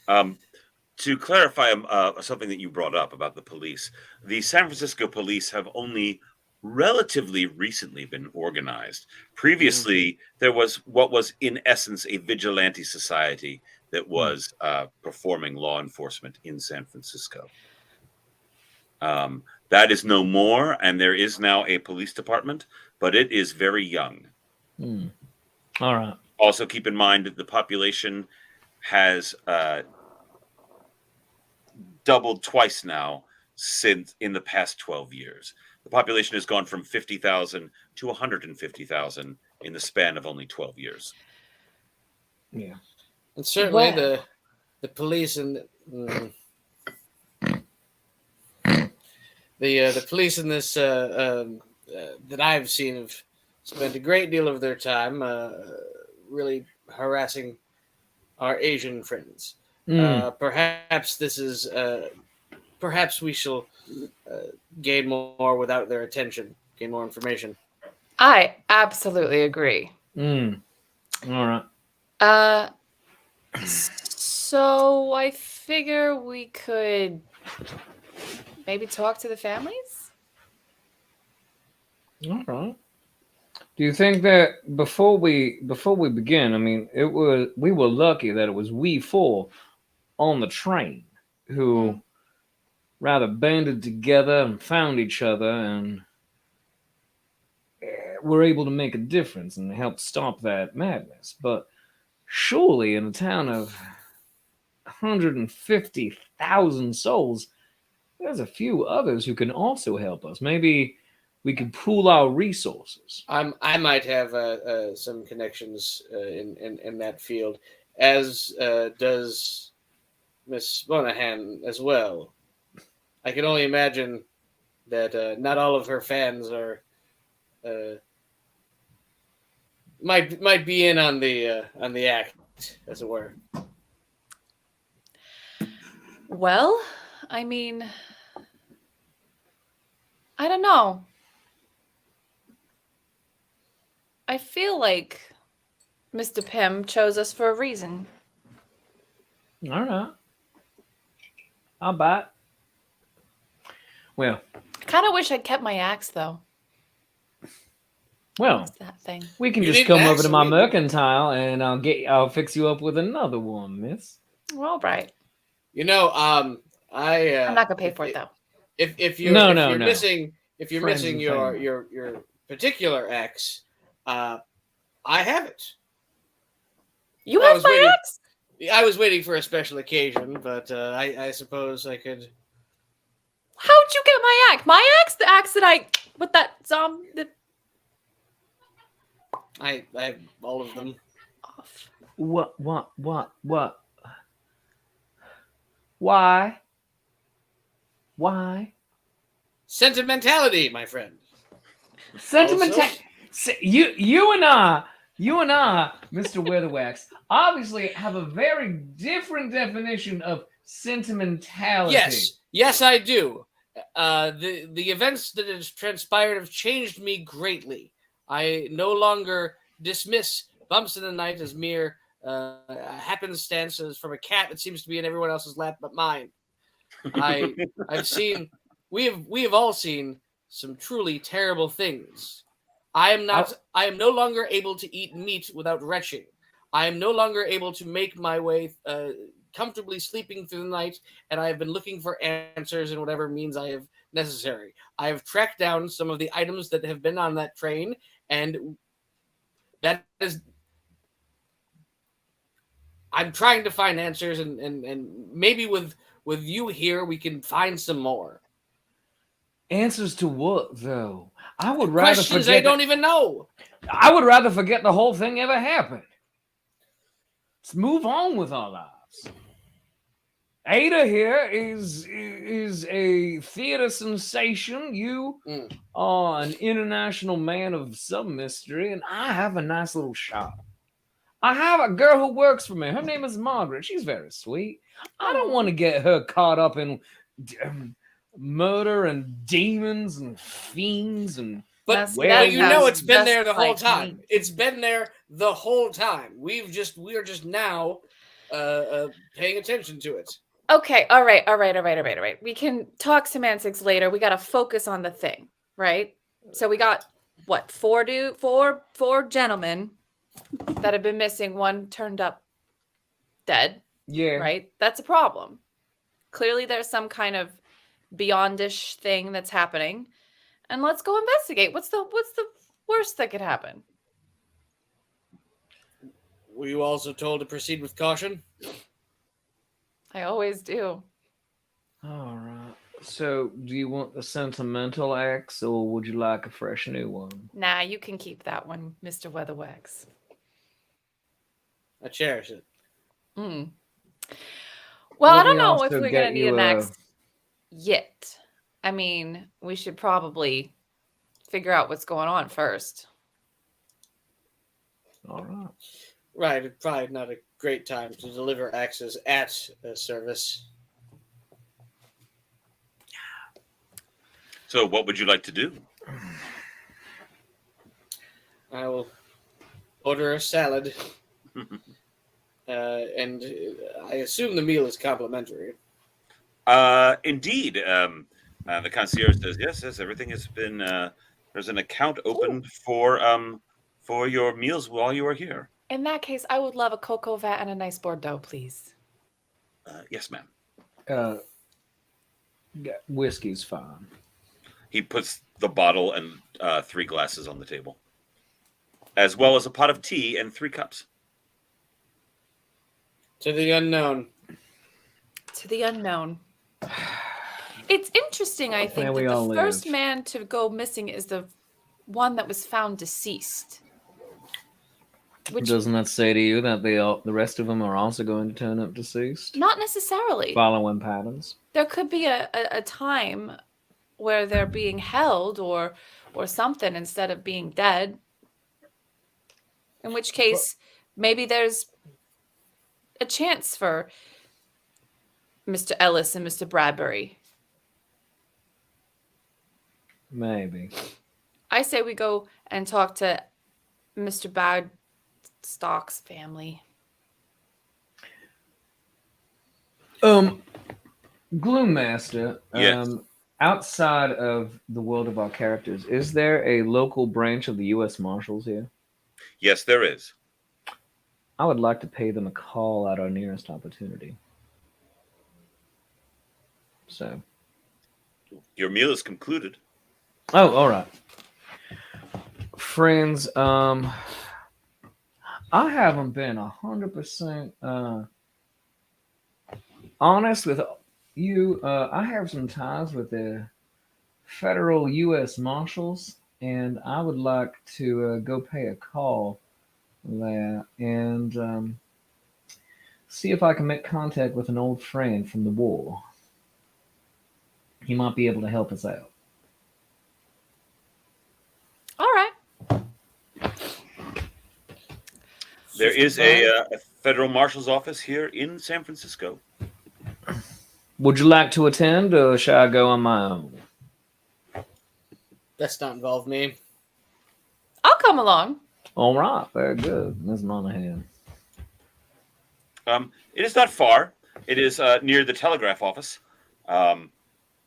To clarify something that you brought up about the police, the San Francisco police have only relatively recently been organized. Previously, there was what was in essence a vigilante society that was performing law enforcement in San Francisco. That is no more, and there is now a police department, but it is very young. All right. Also, keep in mind that the population has doubled twice now since in the past 12 years. The population has gone from 50,000 to 150,000 in the span of only 12 years. Yeah. And certainly the police and the police in this that I've seen have spent a great deal of their time really harassing our Asian friends. Perhaps this is perhaps we shall gain more without their attention, gain more information. I absolutely agree. All right. So I figure we could maybe talk to the families? All right. Do you think that before we begin, I mean, we were lucky that it was we four on the train who rather banded together and found each other and were able to make a difference and help stop that madness. But surely in a town of 150,000 souls, there's a few others who can also help us. Maybe we could pool our resources. I might have some connections in that field, as does Miss Monahan as well. I can only imagine that not all of her fans are might be in on the act, as it were. Well, I mean, I don't know. I feel like Mr. Pym chose us for a reason. All right. I'll buy it. Well, I kind of wish I'd kept my axe, though. Well, What's that thing? we can You just need come an over axe, to my we- mercantile and I'll fix you up with another one, miss. Well, right. You know, I'm not gonna pay for it though. If you're No, missing Friends and family. your particular axe, I have it. You I have was my waiting- axe? I was waiting for a special occasion, but I suppose I could. How'd you get my axe? My axe? The axe that I with that zombie I have all of them. off. What? Why? Sentimentality, my friend. Sentimental. Also- You and I, Mr. Weatherwax, obviously have a very different definition of sentimentality. Yes, I do. The events that have transpired have changed me greatly. I no longer dismiss bumps in the night as mere happenstances from a cat that seems to be in everyone else's lap but mine. I've seen we have all seen some truly terrible things. I am no longer able to eat meat without retching. I am no longer able to make my way comfortably sleeping through the night, and I have been looking for answers in whatever means I have necessary. I have tracked down some of the items that have been on that train, and that is I'm trying to find answers, and maybe with you here we can find some more. Answers to what, though? I would rather Questions I don't even know. I would rather forget the whole thing ever happened. Let's move on with our lives. Ada here is a theater sensation. You are an international man of some mystery, and I have a nice little shop. I have a girl who works for me. Her name is Margaret. She's very sweet. I don't want to get her caught up in murder and demons and fiends and. But you know it's been there the whole time. It's been there the whole time. We are just now paying attention to it. Okay, all right. We can talk semantics later. We got to focus on the thing, right? So we got what, four gentlemen that have been missing. One turned up dead. Yeah. Right? That's a problem. Clearly there's some kind of beyondish thing that's happening. And let's go investigate. What's the worst that could happen? Were you also told to proceed with caution? I always do. All right. So, do you want the sentimental axe, or would you like a fresh new one? Nah, you can keep that one, Mr. Weatherwax. I cherish it. Well, I don't know if we're going to need an axe yet. I mean, we should probably figure out what's going on first. All right. Right. It's probably not a great time to deliver axes at a service. So, what would you like to do? I will order a salad. And I assume the meal is complimentary. Indeed. The concierge says, yes, everything has been, there's an account opened for your meals while you are here. In that case, I would love a cocoa vat and a nice Bordeaux, please. Yes, ma'am. Whiskey's fine. He puts the bottle and 3 glasses on the table, as well as a pot of tea and 3 cups. To the unknown. To the unknown. It's interesting, I think, that the first man to go missing is the one that was found deceased. Doesn't that say to you that the rest of them are also going to turn up deceased? Not necessarily. Following patterns. There could be a time where they're being held or something instead of being dead. In which case, maybe there's a chance for Mr. Ellis and Mr. Bradbury. Maybe. I say we go and talk to Mr. Badstock's family. Gloommaster. Yes. Outside of the world of our characters, is there a local branch of the U.S. Marshals here? Yes, there is. I would like to pay them a call at our nearest opportunity. So. Your meal is concluded. Oh, all right. Friends, I haven't been 100% honest with you. I have some ties with the federal U.S. Marshals, and I would like to go pay a call there and see if I can make contact with an old friend from the war. He might be able to help us out. All right. There is a federal marshal's office here in San Francisco. Would you like to attend, or shall I go on my own? Let's not involve me. I'll come along. All right, very good, Ms. Monahan. It is not far. It is near the telegraph office.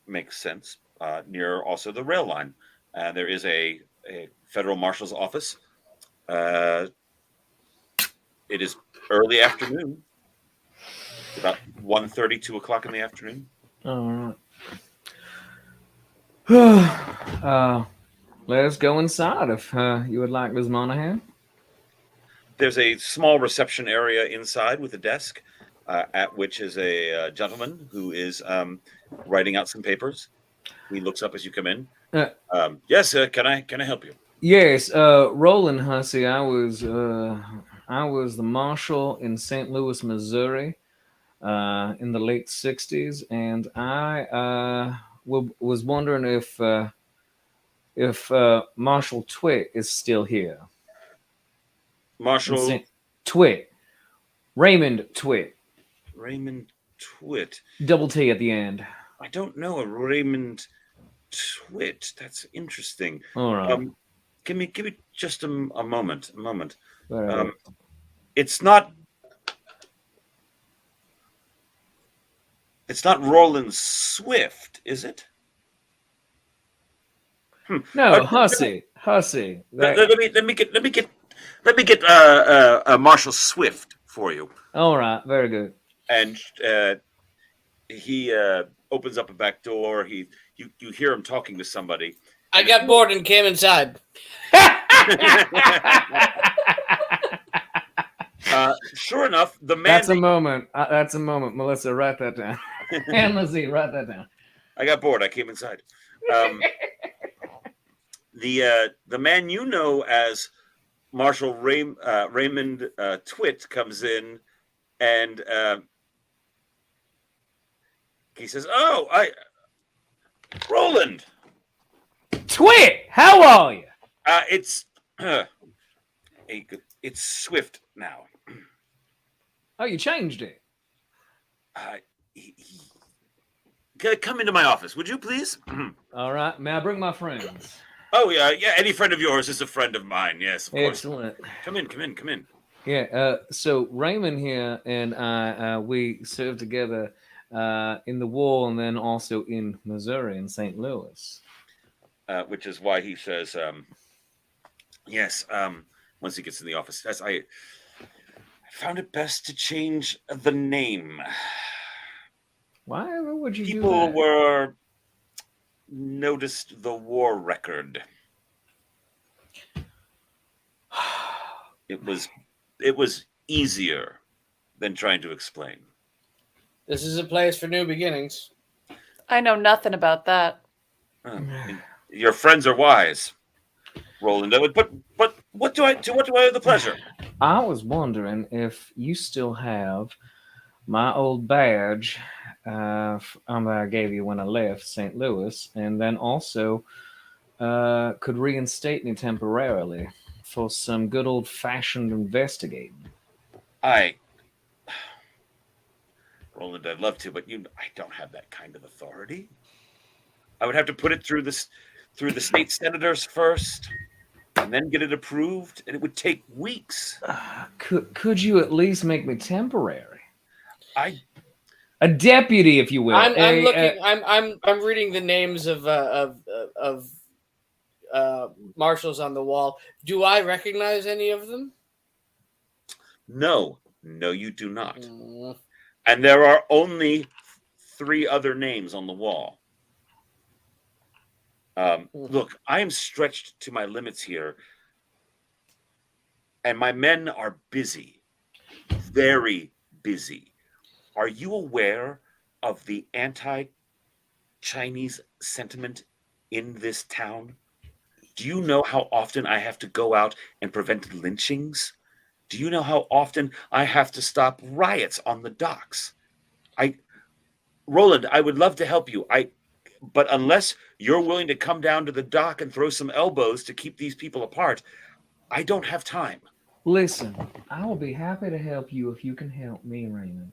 Makes sense. Near also the rail line. There is a federal marshal's office. It is early afternoon. About 1:30, 2 o'clock in the afternoon. All right. Let's go inside if you would like, Ms. Monahan. There's a small reception area inside with a desk, at which is a gentleman who is writing out some papers. He looks up as you come in. Yes, can I help you? Yes, Roland Hussey. I was the marshal in St. Louis, Missouri, in the late '60s, and I was wondering if Marshal Twit is still here. Marshal Twit, Raymond Twit. Raymond Twit. Double T at the end. I don't know a Raymond Twit. That's interesting. All right. Give me just a moment. A moment. Right. It's not Roland Swift, is it? No, Hussey. Let me get Marshal Swift for you. All right, very good. And he opens up a back door. You hear him talking to somebody. I got bored and came inside. Sure enough, the man. That's a moment. Melissa, write that down. And Lizzie, write that down. I got bored. I came inside. The man you know as Marshal Raymond Twit comes in, and he says, "Oh, Roland Twit, how are you?" It's Swift now. Oh, you changed it. Come into my office, would you please? All right. May I bring my friends? Oh yeah. Any friend of yours is a friend of mine. Yes, of course. Excellent. Come in. Yeah. So Raymond here and I, we served together in the war, and then also in Missouri, in St. Louis. Which is why he says, yes. Once he gets in the office, I found it best to change the name. Why would you People do that? were noticed the war record. It was easier than trying to explain. This is a place for new beginnings. I know nothing about that. Your friends are wise, Roland. But what do I have the pleasure? I was wondering if you still have my old badge that I gave you when I left St. Louis, and then also could reinstate me temporarily for some good old-fashioned investigating. Roland, I'd love to, but I don't have that kind of authority. I would have to put it through the state senators first, and then get it approved, and it would take weeks. Could you at least make me temporary? A deputy, if you will. I'm looking. I'm reading the names of marshals on the wall. Do I recognize any of them? No, you do not. And there are only 3 other names on the wall. Look, I am stretched to my limits here, and my men are busy, very busy. Are you aware of the anti-Chinese sentiment in this town? Do you know how often I have to go out and prevent lynchings? Do you know how often I have to stop riots on the docks? Roland, I would love to help you. But unless you're willing to come down to the dock and throw some elbows to keep these people apart, I don't have time. Listen, I will be happy to help you if you can help me, Raymond.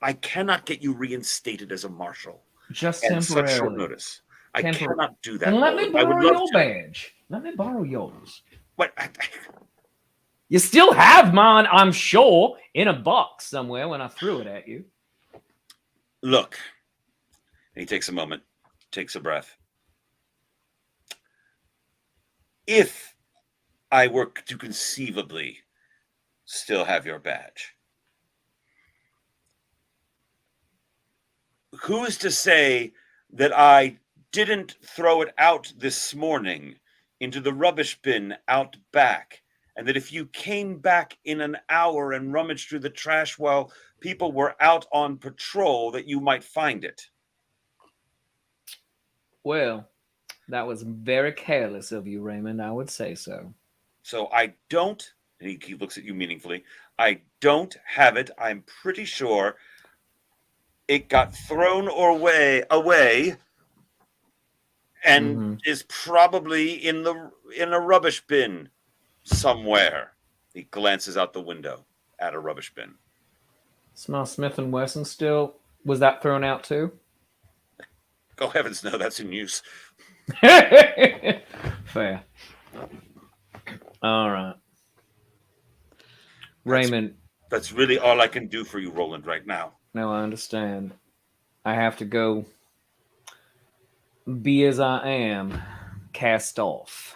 I cannot get you reinstated as a marshal. Just at temporarily. such short notice. I Temporary. cannot do that. Then let me Roland. I would borrow love your to. badge. Let me borrow yours. What? You still have mine, I'm sure, in a box somewhere when I threw it at you. Look. And he takes a moment, takes a breath. If I were to conceivably still have your badge, who is to say that I didn't throw it out this morning into the rubbish bin out back, and that if you came back in an hour and rummaged through the trash while people were out on patrol, that you might find it? Well, that was very careless of you, Raymond. I would say so. So I don't, and he looks at you meaningfully, I don't have it. I'm pretty sure it got thrown away and is probably in a rubbish bin somewhere. He glances out the window at a rubbish bin. Smell Smith & Wesson still. Was that thrown out too? Oh, heavens, no, that's in use. Fair. All right. Raymond. That's really all I can do for you, Roland, right now. No, I understand. I have to go be as I am, cast off.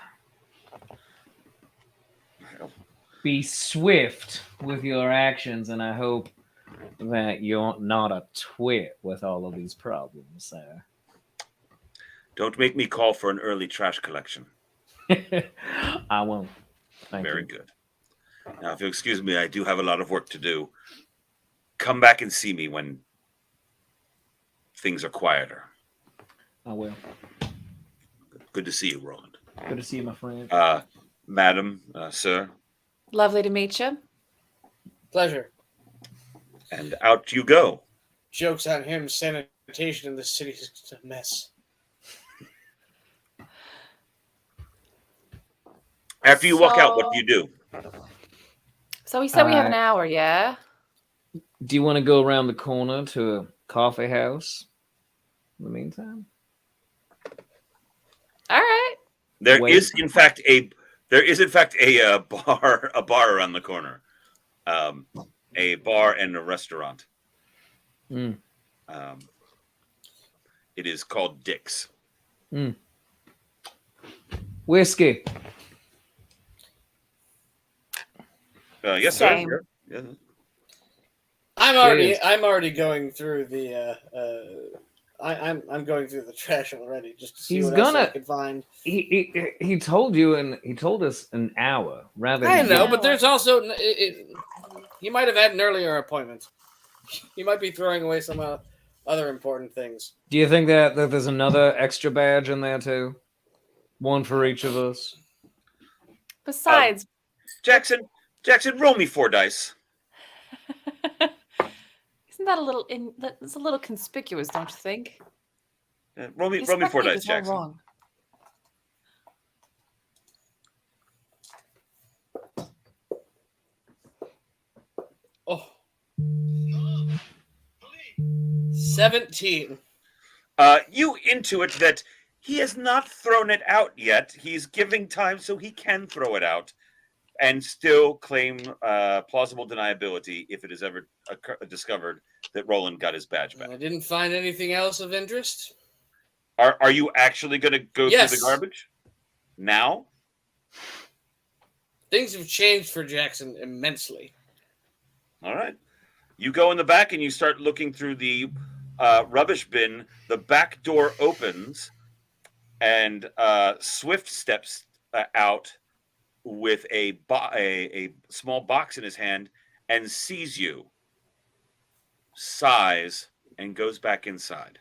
Be swift with your actions, and I hope that you're not a twit with all of these problems, sir. Don't make me call for an early trash collection. I won't. Thank Very you. good. Now, if you'll excuse me, I do have a lot of work to do. Come back and see me when things are quieter. I will. Good to see you, Roland. Good to see you, my friend. Madam, sir. Lovely to meet you. Pleasure. And out you go. Joke's on him. Sanitation in the city is a mess. After you walk out, what do you do? So we said we have an hour, yeah? Do you want to go around the corner to a coffee house in the meantime? All right. There is, in fact, a bar around the corner. A bar and a restaurant. Mm. It is called Dick's. Mm. Whiskey. Yes, Same. sir. Yeah. I'm already going through the I'm going through the trash already just to see what else I can find. He told you, and he told us an hour rather. I than know, but there's also he might have had an earlier appointment. He might be throwing away some other important things. Do you think that there's another extra badge in there too? One for each of us. Besides, Jackson, roll me 4 dice. isn't that a little that's a little conspicuous, don't you think? Roll me 4 dice, Jackson. Wrong. Oh. 17. You intuit that he has not thrown it out yet. He's giving time so he can throw it out and still claim plausible deniability if it is ever discovered that Roland got his badge back. I didn't find anything else of interest. Are you actually going to go through the garbage now? Things have changed for Jackson immensely. All right. You go in the back and you start looking through the rubbish bin. The back door opens and Swift steps out with a small box in his hand and sees you, sighs, and goes back inside.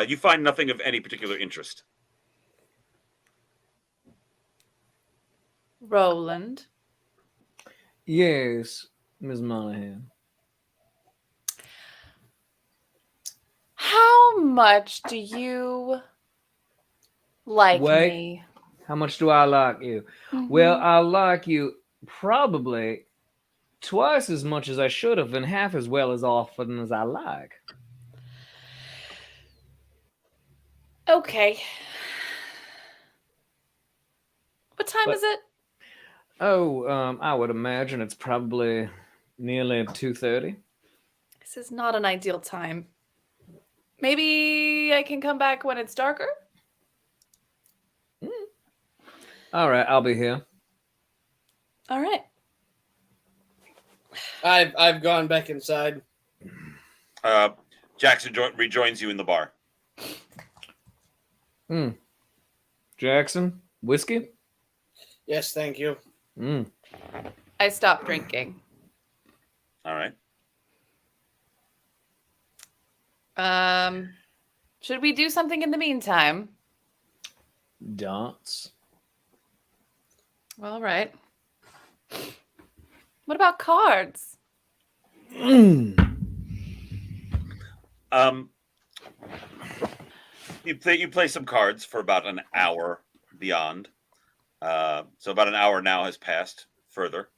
You find nothing of any particular interest. Roland. Yes, Ms. Monahan. How much do you like me? How much do I like you? Well, I like you probably twice as much as I should have and half as well as often as I like. Okay. What time But- is it? Oh, I would imagine it's probably nearly 2:30. This is not an ideal time. Maybe I can come back when it's darker? All right, I'll be here. All right. I've gone back inside. Jackson rejoins you in the bar. Jackson, whiskey? Yes, thank you. I stopped drinking. All right. Should we do something in the meantime? Dance. All right. What about cards? You play some cards for about an hour beyond. So about an hour now has passed further.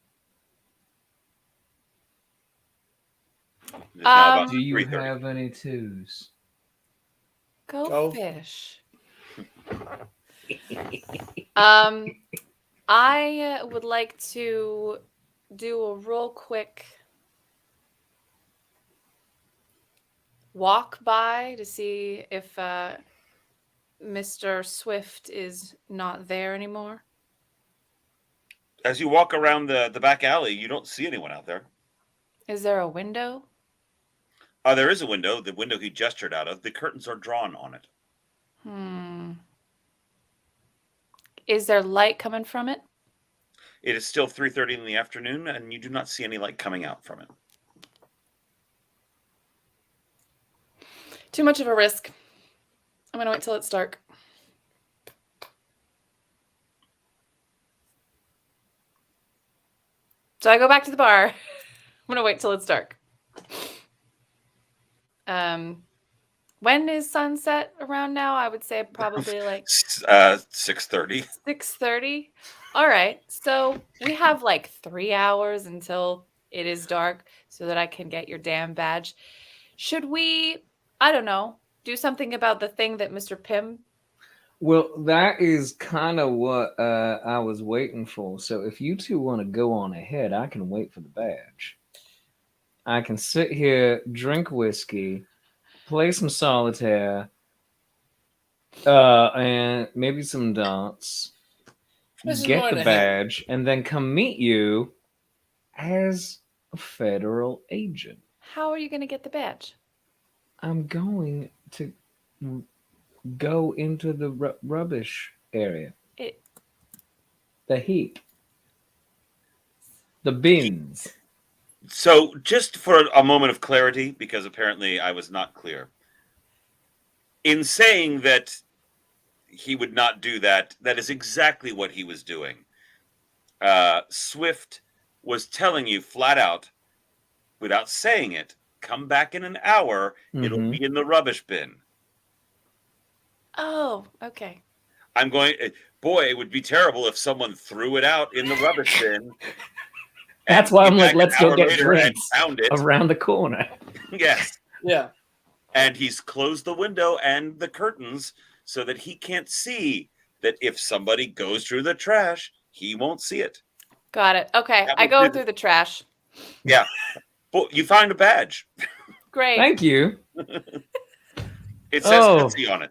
It's now about Do you 3:30. have any twos? Go fish. I would like to do a real quick walk by to see if Mr. Swift is not there anymore. As you walk around the back alley, you don't see anyone out there. Is there a window? There is a window, the window he gestured out of. The curtains are drawn on it. Is there light coming from it? It is still 3:30 in the afternoon, and you do not see any light coming out from it. Too much of a risk. I'm going to wait till it's dark. So I go back to the bar. I'm going to wait till it's dark. When is sunset around now? I would say probably like 6:30. 6:30. All right. So we have like 3 hours until it is dark so that I can get your damn badge. Should we, I don't know, do something about the thing that Mr. Pym? Well, that is kind of what I was waiting for. So if you two want to go on ahead, I can wait for the badge. I can sit here, drink whiskey, play some solitaire, and maybe some dance, This is get going the ahead. badge, and then come meet you as a federal agent. How are you going to get the badge? I'm going to go into the rubbish area. The heap. The bins. So, just for a moment of clarity, because apparently I was not clear. In saying that he would not do that, that is exactly what he was doing. Swift was telling you flat out, without saying it, come back in an hour, it'll be in the rubbish bin. Oh, okay. Boy, it would be terrible if someone threw it out in the rubbish bin. That's why I'm like, let's go get drinks found it around the corner. Yes. Yeah. And he's closed the window and the curtains so that he can't see that if somebody goes through the trash, he won't see it. Got it. Okay. That I would go be- through the trash. Yeah. Well, you find a badge. Great. Thank you. It says Oh. Tootsie on it.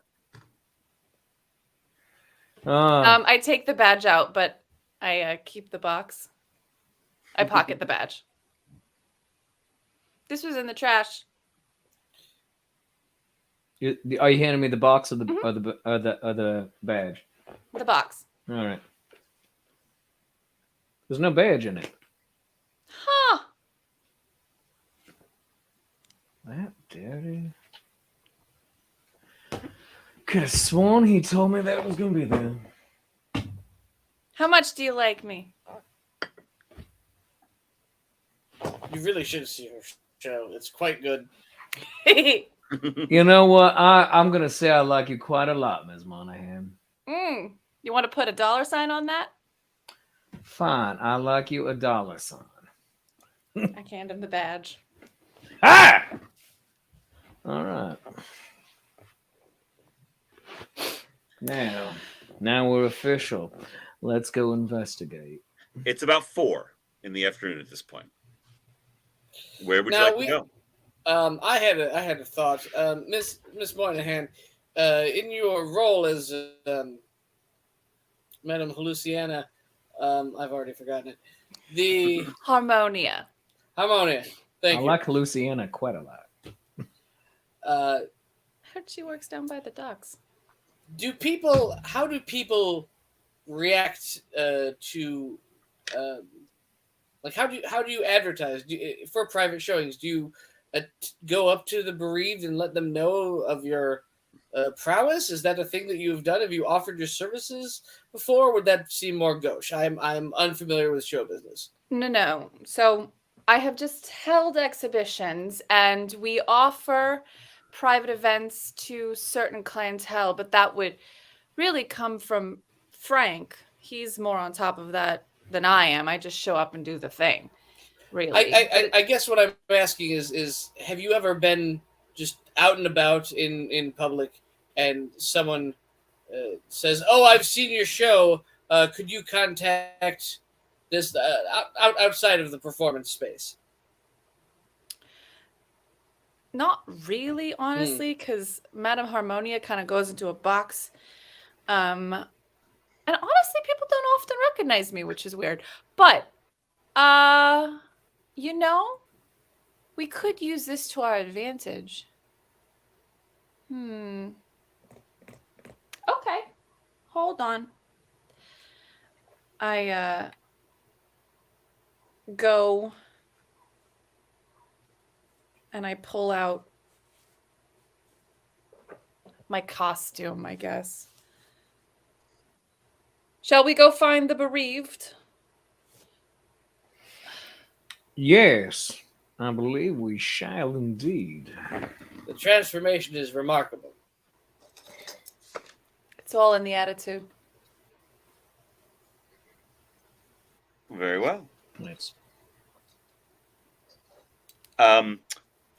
I take the badge out, but I keep the box. I pocket the badge. This was in the trash. Are you handing me the box or the the badge? The box. All right. There's no badge in it. Huh. That dirty. Could have sworn he told me that was gonna be there. How much do you like me? You really should see her show. It's quite good. You know what? I'm gonna say I like you quite a lot, Ms. Monahan. You want to put a $sign on that? Fine, I like you $sign. I hand him the badge. Ah! All right. Now we're official. Let's go investigate. It's about 4 in the afternoon at this point. Where would you Now like to go? I had a thought, Miss Moynihan, in your role as Madame Luciana, I've already forgotten it. The Harmonia. Harmonia. Thank I you. like Luciana quite a lot. Uh, I heard she works down by the docks. how do people react to like how do you advertise for private showings? Do you go up to the bereaved and let them know of your prowess? Is that a thing that you've done? Have you offered your services before? Or would that seem more gauche? I'm unfamiliar with show business. No. So I have just held exhibitions, and we offer private events to certain clientele, but that would really come from Frank. He's more on top of that than I am. I just show up and do the thing. Really. I guess what I'm asking is have you ever been just out and about in public and someone says, "Oh, I've seen your show. Could you contact this outside of the performance space?" Not really, honestly, because Madame Harmonia kind of goes into a box. And honestly, people don't often recognize me, which is weird. But, we could use this to our advantage. Okay. Hold on. I go and I pull out my costume, I guess. Shall we go find the bereaved? Yes, I believe we shall indeed. The transformation is remarkable. It's all in the attitude. Very well. Let's.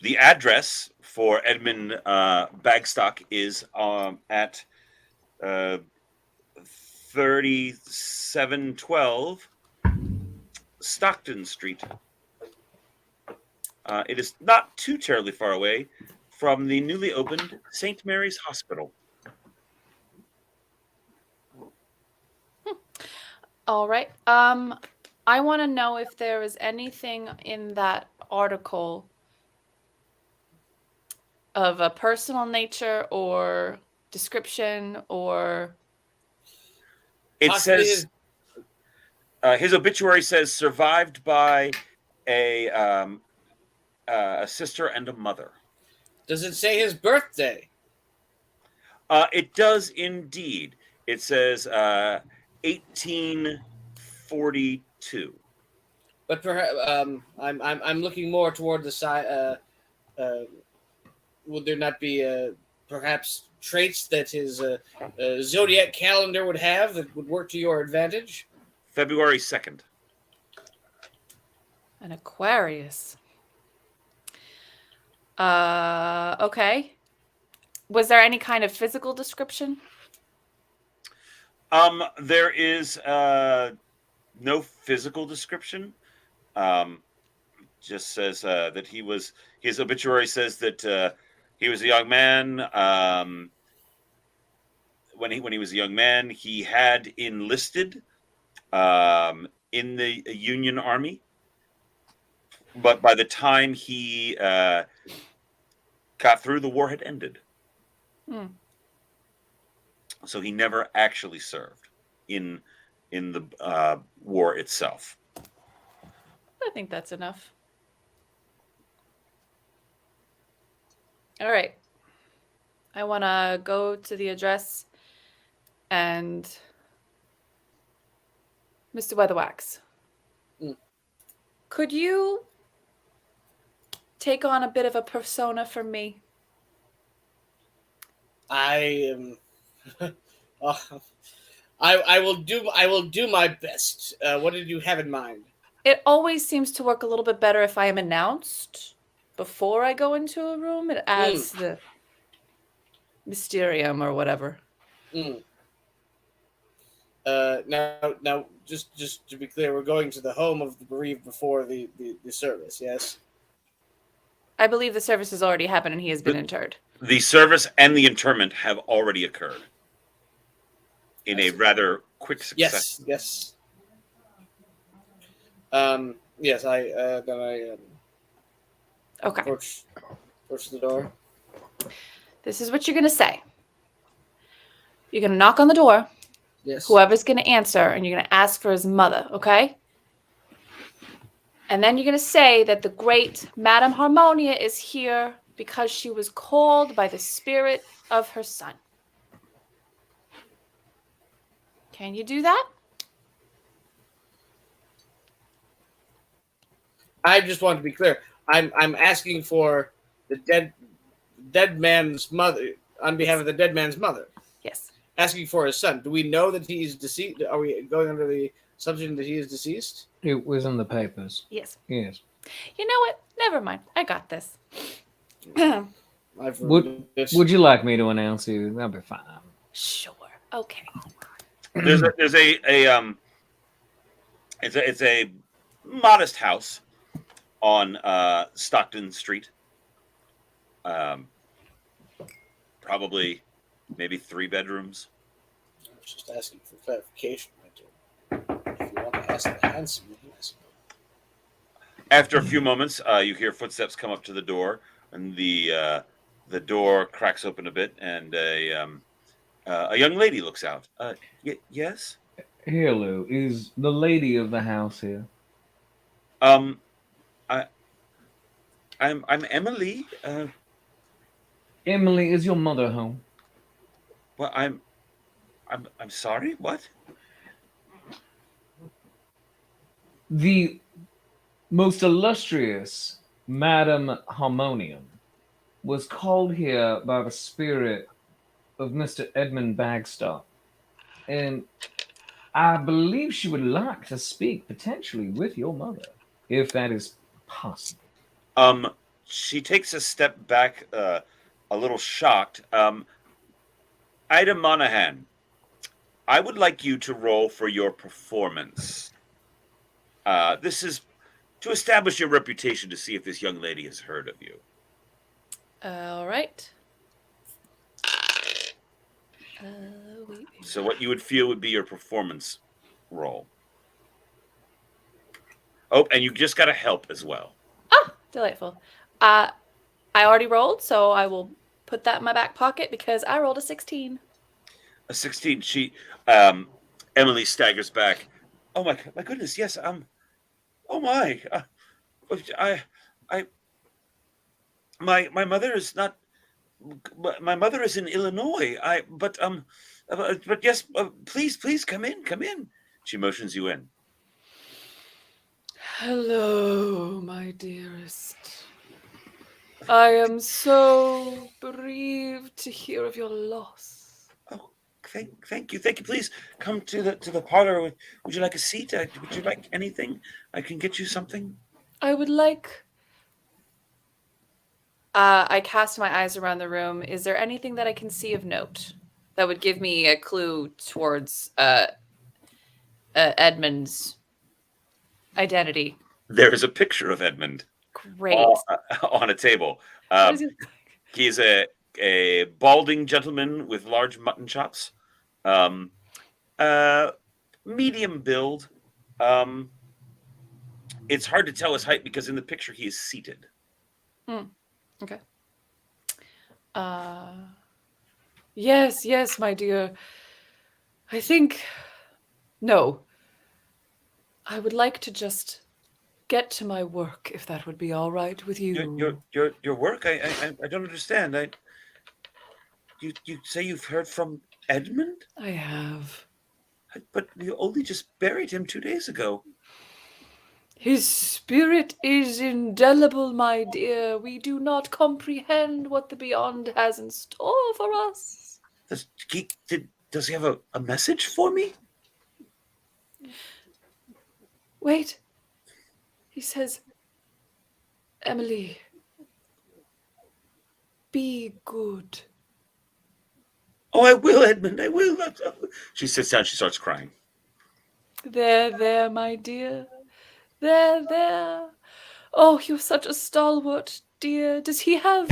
The address for Edmund Bagstock is at 3712 Stockton Street. It is not too terribly far away from the newly opened St. Mary's Hospital. All right. I want to know if there is anything in that article of a personal nature or description or... It Possibly says his obituary says survived by a sister and a mother. Does it say his birthday? It does indeed. It says 1842. But perhaps I'm looking more toward the side. Would there not be perhaps traits that his zodiac calendar would have that would work to your advantage? February 2nd. An Aquarius. Okay. Was there any kind of physical description? There is no physical description. Just says that his obituary says that he was a young man. When he was a young man, he had enlisted in the Union Army. But by the time he got through, the war had ended. So he never actually served in the war itself. I think that's enough. All right. I want to go to the address and Mr. Weatherwax. Could you take on a bit of a persona for me? I am. I will do my best. What did you have in mind? It always seems to work a little bit better if I am announced before I go into a room. It adds the mysterium or whatever. Mm. Now, just to be clear, we're going to the home of the bereaved before the service. Yes. I believe the service has already happened and he has been interred. The service and the interment have already occurred in a rather quick succession. Yes. Yes. I Okay. approach the door. This is what you're going to say. You're going to knock on the door. Yes. Whoever's going to answer, and you're going to ask for his mother, okay? And then you're going to say that the great Madame Harmonia is here because she was called by the spirit of her son. Can you do that? I just want to be clear. I'm asking for the dead man's mother on behalf of the dead man's mother. Yes. Asking for his son. Do we know that he's deceased? Are we going under the assumption that he is deceased? It was in the papers. Yes. Yes. You know what? Never mind. I got this. Would you like me to announce you? That'll be fine. Sure. Okay. There's it's a modest house on Stockton Street. Probably maybe 3 bedrooms. I was just asking for clarification. If you want to ask the handsome, yes. After a few moments, you hear footsteps come up to the door, and the door cracks open a bit, and a young lady looks out. Yes. Hello, is the lady of the house here? I'm Emily. Emily, is your mother home? Well, I'm sorry. What? The most illustrious Madame Harmonium was called here by the spirit of Mr. Edmund Bagstock, and I believe she would like to speak potentially with your mother, if that is possible. She takes a step back, a little shocked. Ida Monahan, I would like you to roll for your performance. This is to establish your reputation, to see if this young lady has heard of you. All right. So what you would feel would be your performance roll. Oh, and you just got to help as well. Ah, delightful. I already rolled, so I will put that in my back pocket because I rolled a 16. A 16. Emily staggers back. Oh my goodness, yes. Oh my. My mother is not. My mother is in Illinois. But yes. Please come in. She motions you in. Hello, my dearest. I am so bereaved to hear of your loss. Oh, thank you. Please come to the parlor. Would you like a seat? Would you like anything? I can get you something. I would like. I cast my eyes around the room. Is there anything that I can see of note that would give me a clue towards Edmund's identity? There is a picture of Edmund. Great. On a table. What is he? He's a balding gentleman with large mutton chops. Medium build. It's hard to tell his height because in the picture he is seated. Okay. Yes, my dear. I think. No. I would like to just get to my work, if that would be all right with you. Your work? I don't understand. You say you've heard from Edmund? I have. But you only just buried him 2 days ago. His spirit is indelible, my dear. We do not comprehend what the beyond has in store for us. Does he have a message for me? Wait. He says, Emily, be good. Oh, I will, Edmund. I will. She sits down. She starts crying. There, my dear. There. Oh, you're such a stalwart, dear. Does he have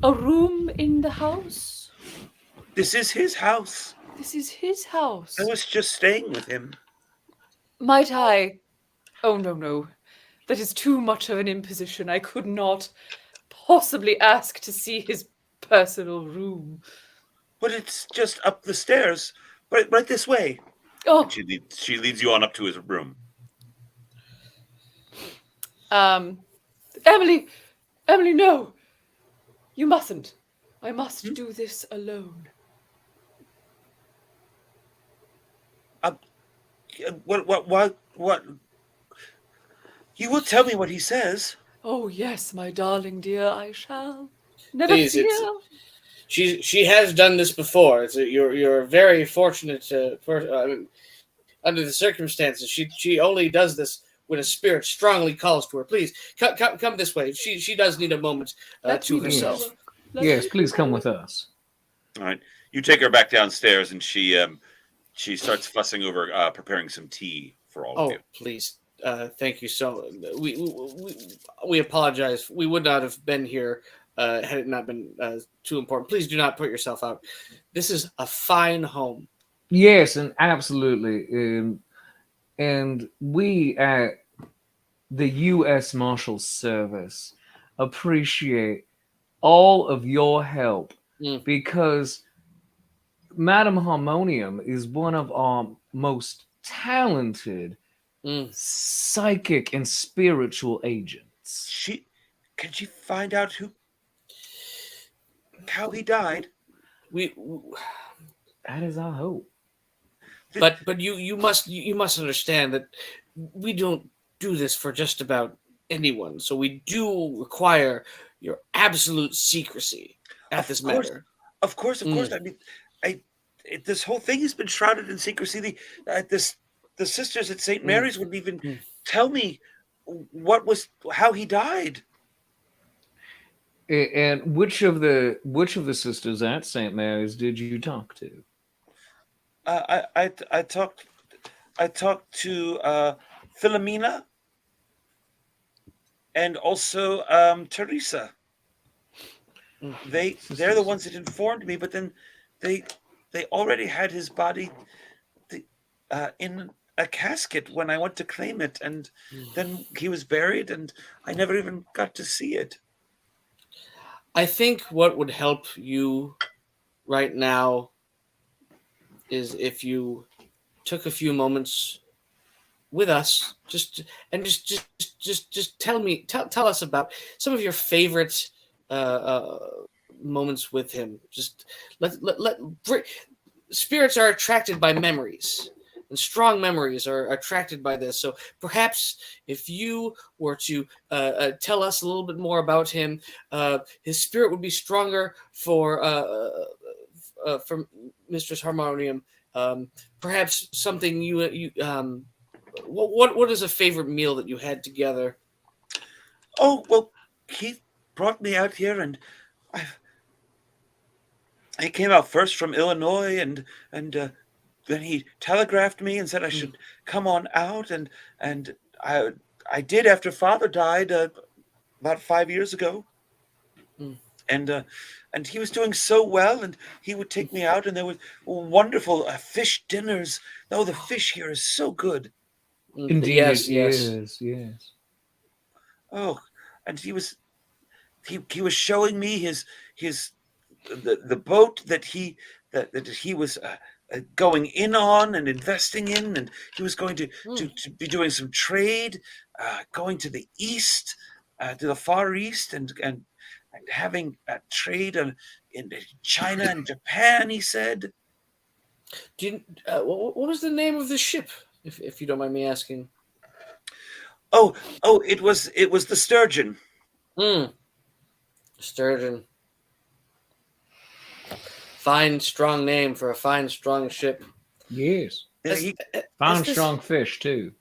a room in the house? This is his house. This is his house. I was just staying with him. Might I? Oh, no. That is too much of an imposition. I could not possibly ask to see his personal room. But it's just up the stairs, right this way. Oh, And she leads you on up to his room. Emily, no. You mustn't. I must do this alone. What? You will tell me what he says. Oh, yes, my darling dear, I shall. Never Please, fear. she has done this before. You're very fortunate under the circumstances. She only does this when a spirit strongly calls to her. Please come this way. She does need a moment to herself. Yes, please come with us. All right. You take her back downstairs, and she starts fussing over preparing some tea for all of Oh, you. please. Thank you so. We apologize. We would not have been here had it not been too important. Please do not put yourself out. This is a fine home. Yes, and absolutely. And we at the U.S. Marshals Service appreciate all of your help because Madam Harmonium is one of our most talented psychic and spiritual agents. Can she find out how he died? That is our hope. But you must understand that we don't do this for just about anyone. So we do require your absolute secrecy at this matter. Of course. I mean, this whole thing has been shrouded in secrecy. The sisters at St. Mary's wouldn't even tell me how he died. And which of the sisters at St. Mary's did you talk to? I talked to Philomena and also Teresa. They're the ones that informed me, but then they already had his body in a casket when I went to claim it, and then he was buried, and I never even got to see it. I think what would help you right now is if you took a few moments with us, just tell us about some of your favorite moments with him. Just spirits are attracted by memories, and strong memories are attracted by this. So perhaps if you were to tell us a little bit more about him, his spirit would be stronger for Mistress Harmonium. Perhaps something what is a favorite meal that you had together? Oh, well, he brought me out here, and he came out first from Illinois, and then he telegraphed me and said I should come on out, and I did after Father died about 5 years ago. And he was doing so well, and he would take me out, and there were wonderful fish dinners. Oh, the fish here is so good. Indeed, Yes. yes. Oh, and he was showing me the boat that he was going in on and investing in, and he was going to be doing some trade, going to the east, to the Far East, and having a trade in China and Japan. He said. What was the name of the ship, if you don't mind me asking? Oh, it was the Sturgeon. Sturgeon. fine, strong name for a fine, strong ship. Yes. Has, Found this, strong fish too.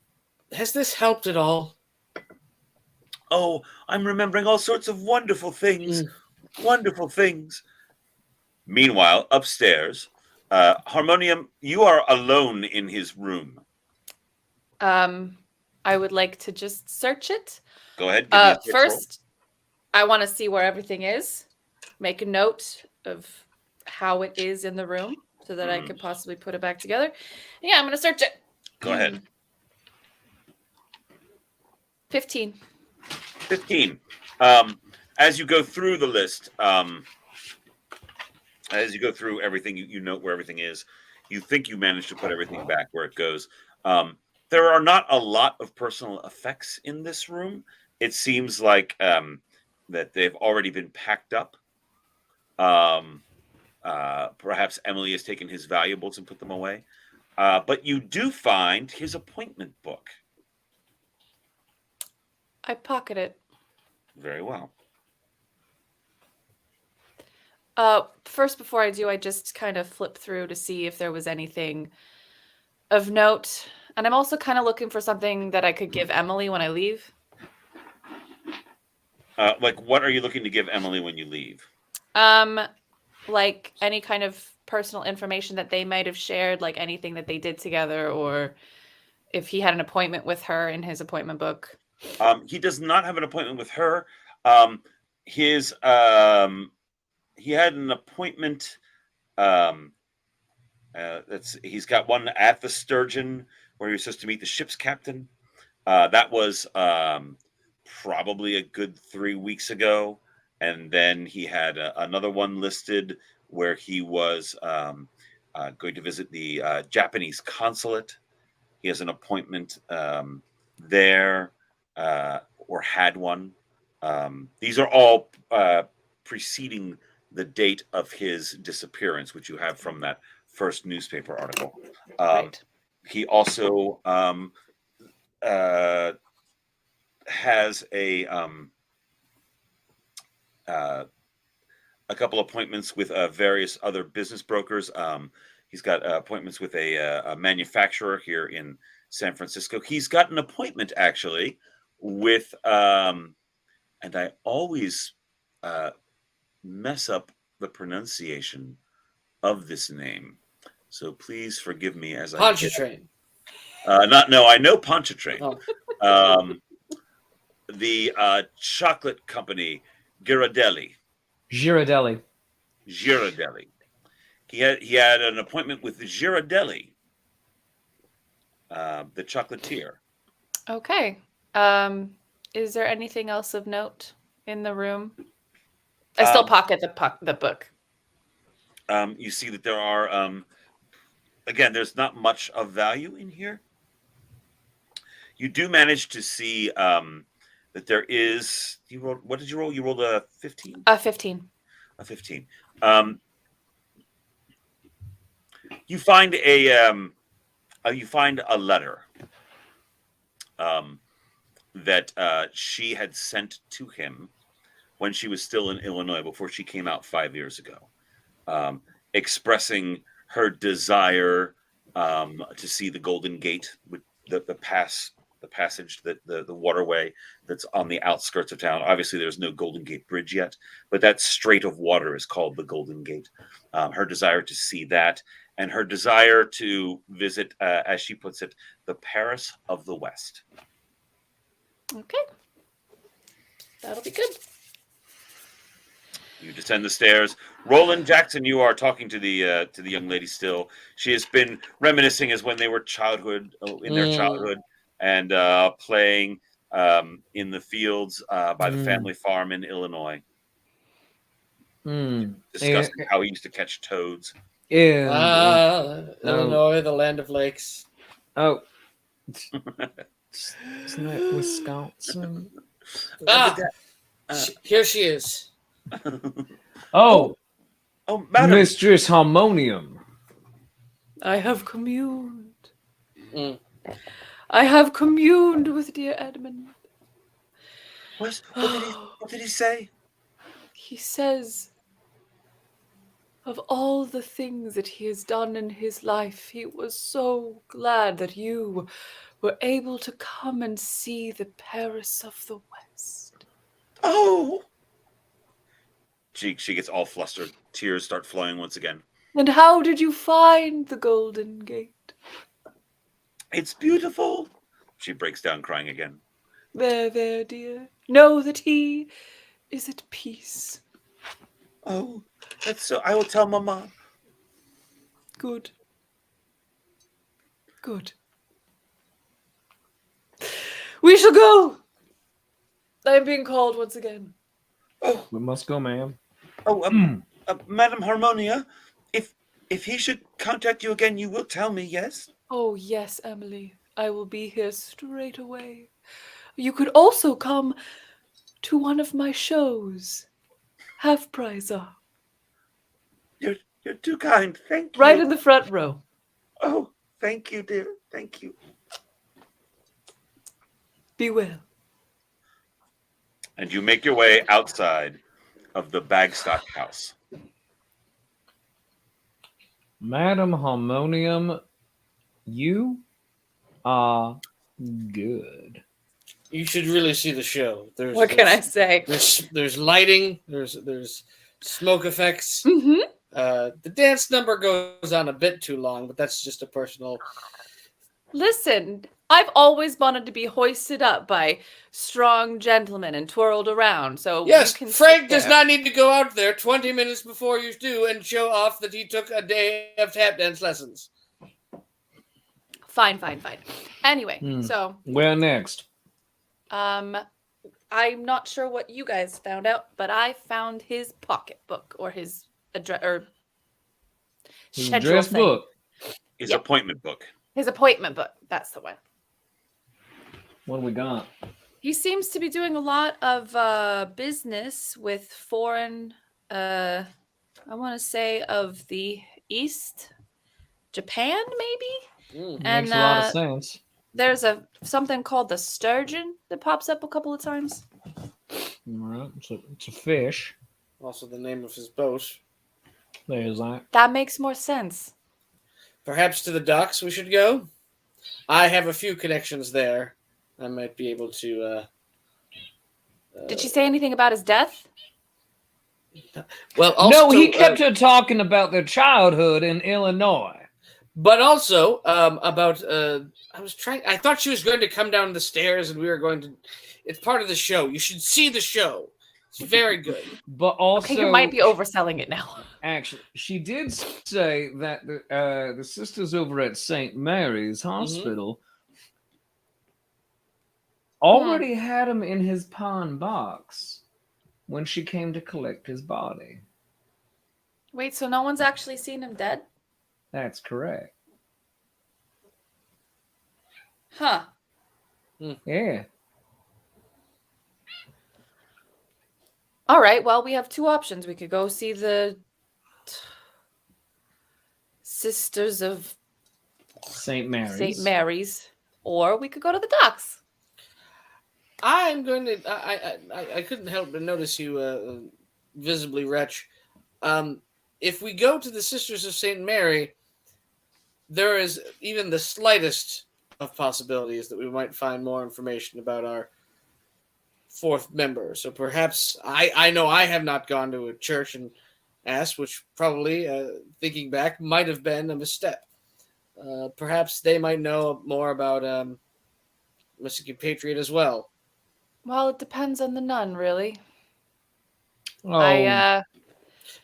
has this helped at all? Oh, I'm remembering all sorts of wonderful things. Wonderful things. Meanwhile, upstairs, Harmonium, you are alone in his room. I would like to just search it. Go ahead. Give me a search roll. First, I want to see where everything is. Make a note of how it is in the room so that I could possibly put it back together. Yeah, I'm going to search it. Go ahead. 15. 15. As you go through the list, as you go through everything, you note where everything is. You think you managed to put everything back where it goes. There are not a lot of personal effects in this room. It seems like that they've already been packed up. Perhaps Emily has taken his valuables and put them away. But you do find his appointment book. I pocket it. Very well. First, before I do, I just kind of flip through to see if there was anything of note. And I'm also kind of looking for something that I could give Emily when I leave. Like, what are you looking to give Emily when you leave? Like any kind of personal information that they might have shared, like anything that they did together, or if he had an appointment with her in his appointment book. He does not have an appointment with her. He had an appointment. He's got one at the Sturgeon where he was supposed to meet the ship's captain. That was probably a good 3 weeks ago. And then he had another one listed where he was going to visit the Japanese consulate. He has an appointment there, or had one. These are all preceding the date of his disappearance, which you have from that first newspaper article. Right. He also has a couple appointments with various other business brokers. He's got appointments with a manufacturer here in San Francisco. He's got an appointment actually with, and I always mess up the pronunciation of this name, so please forgive me as I Pontchartrain. I know Pontchartrain. Oh. The chocolate company Ghirardelli. Girardelli. He had an appointment with the Ghirardelli, the chocolatier. Okay. Is there anything else of note in the room? I still pocket the book. You see that there are, again, there's not much of value in here. You do manage to see that there is. What did you roll? You rolled a 15. 15. A 15. You find a letter that she had sent to him when she was still in Illinois, before she came out 5 years ago, expressing her desire to see the Golden Gate, with the passage, the waterway that's on the outskirts of town. Obviously, there's no Golden Gate Bridge yet, but that strait of water is called the Golden Gate. Her desire to see that, and her desire to visit, as she puts it, the Paris of the West. Okay. That'll be good. You descend the stairs. Roland Jackson, you are talking to the young lady still. She has been reminiscing as when they were in their childhood, and playing in the fields by the family farm in Illinois. Discussing how he used to catch toads. Illinois, the land of lakes. Oh. Isn't it Wisconsin? Here she is. Oh, Madam. Mistress Harmonium. I have communed. I have communed with dear Edmund. What did he say? He says, Of all the things that he has done in his life, he was so glad that you were able to come and see the Paris of the West. Oh! She gets all flustered. Tears start flowing once again. And how did you find the Golden Gate? It's beautiful. She breaks down crying again. There, dear. Know that he is at peace. Oh, that's so. I will tell Mama. Good. Good. We shall go. I am being called once again. Oh, We must go, ma'am. Madam Harmonia, if he should contact you again, you will tell me, yes? Oh, yes, Emily. I will be here straight away. You could also come to one of my shows. Half price off. You're too kind. Thank you. Right in the front row. Oh, thank you, dear. Thank you. Be well. And you make your way outside of the Bagstock house. Madam Harmonium, you are good. You should really see the show. What can I say? There's lighting. There's smoke effects. Mm-hmm. The dance number goes on a bit too long, but that's just a personal. Listen, I've always wanted to be hoisted up by strong gentlemen and twirled around. So Yes, you can Frank sit does there. not need to go out there 20 minutes before you do and show off that he took a day of tap dance lessons. Fine. Anyway, so Where next? I'm not sure what you guys found out, but I found his pocketbook or his address or His schedule address thing. book. His Yep. appointment book. His appointment book. That's the one. What do we got? He seems to be doing a lot of business with foreign, I want to say of the East, Japan maybe. And Makes a lot of sense. there's something called the sturgeon that pops up a couple of times. All right, it's a fish. Also, the name of his boat. There's that. That makes more sense. Perhaps to the docks we should go. I have a few connections there. I might be able to. Did she say anything about his death? Well, also, No, he kept her talking about their childhood in Illinois. But also about. I thought she was going to come down the stairs, and we were going to. It's part of the show. You should see the show. It's very good. But also, Okay, you might be overselling it now. actually, she did say that the sisters over at St. Mary's Hospital already had him in his pawn box when she came to collect his body. Wait, so no one's actually seen him dead? That's correct. Huh. Yeah. All right, well, we have two options. We could go see the Sisters of St. Mary's. St. Mary's, or we could go to the docks. I'm going to. I couldn't help but notice you visibly retch. If we go to the Sisters of St. Mary, there is even the slightest of possibilities that we might find more information about our fourth member. So perhaps I know I have not gone to a church and asked, which probably, thinking back, might have been a misstep. Perhaps they might know more about Mr. Patriot as well. Well, it depends on the nun, really. Oh,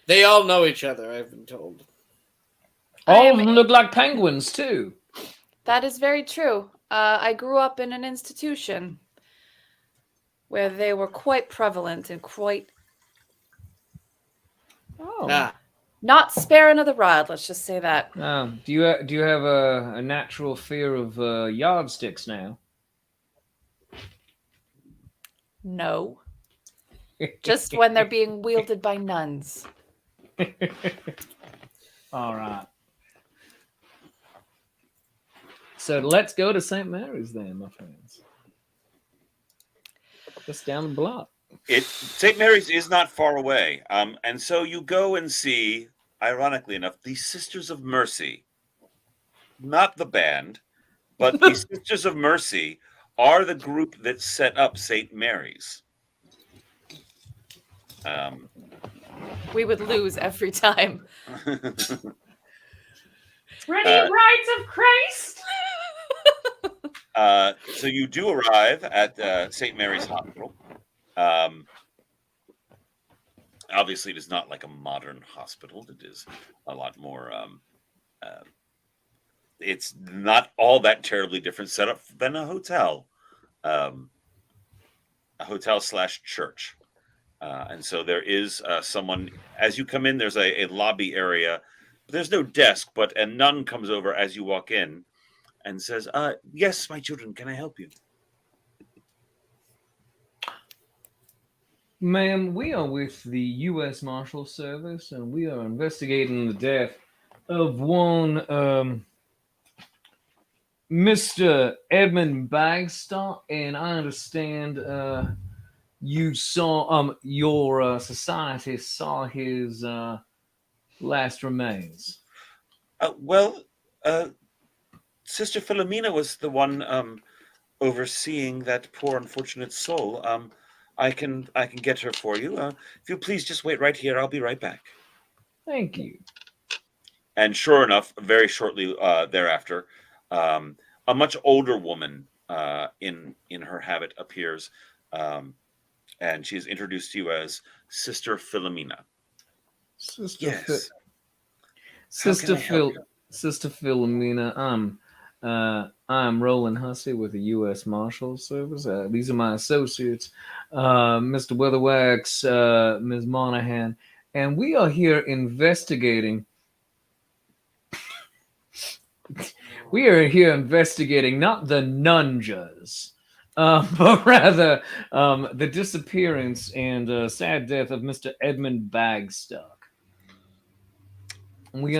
They all know each other, I've been told. all of them look like penguins, too. That is very true. I grew up in an institution where they were quite prevalent and quite Oh. not sparing of the rod. Let's just say that. Do you have a natural fear of yardsticks now? No. Just when they're being wielded by nuns. All right. So let's go to St. Mary's then, my friends. Just down the block. St. Mary's is not far away, and so you go and see ironically enough, the Sisters of Mercy, not the band, but the Sisters of Mercy are the group that set up St. Mary's. We would lose every time. Ready, Brides of Christ? So you do arrive at St. Mary's Hospital. Obviously, it is not like a modern hospital. It is a lot more. It's not all that terribly different setup than a hotel, / church. And so there is someone, as you come in, there's a lobby area. There's no desk, but a nun comes over as you walk in and says, yes, my children, can I help you? Ma'am, we are with the U.S. Marshal Service, and we are investigating the death of one Mr. Edmund Bagstock, and I understand you saw your society saw his last remains. Sister Philomena was the one overseeing that poor unfortunate soul. I can get her for you. If you please just wait right here, I'll be right back. Thank you. And sure enough, very shortly thereafter, a much older woman in her habit appears, and she is introduced to you as Sister Philomena. Sister Sister Philomena, I'm Roland Hussey with the U.S. Marshal Service. These are my associates, Mr. Weatherwax, Ms. Monahan, and we are here investigating. We are here investigating not the nunjas, but rather the disappearance and sad death of Mr. Edmund Bagstock. We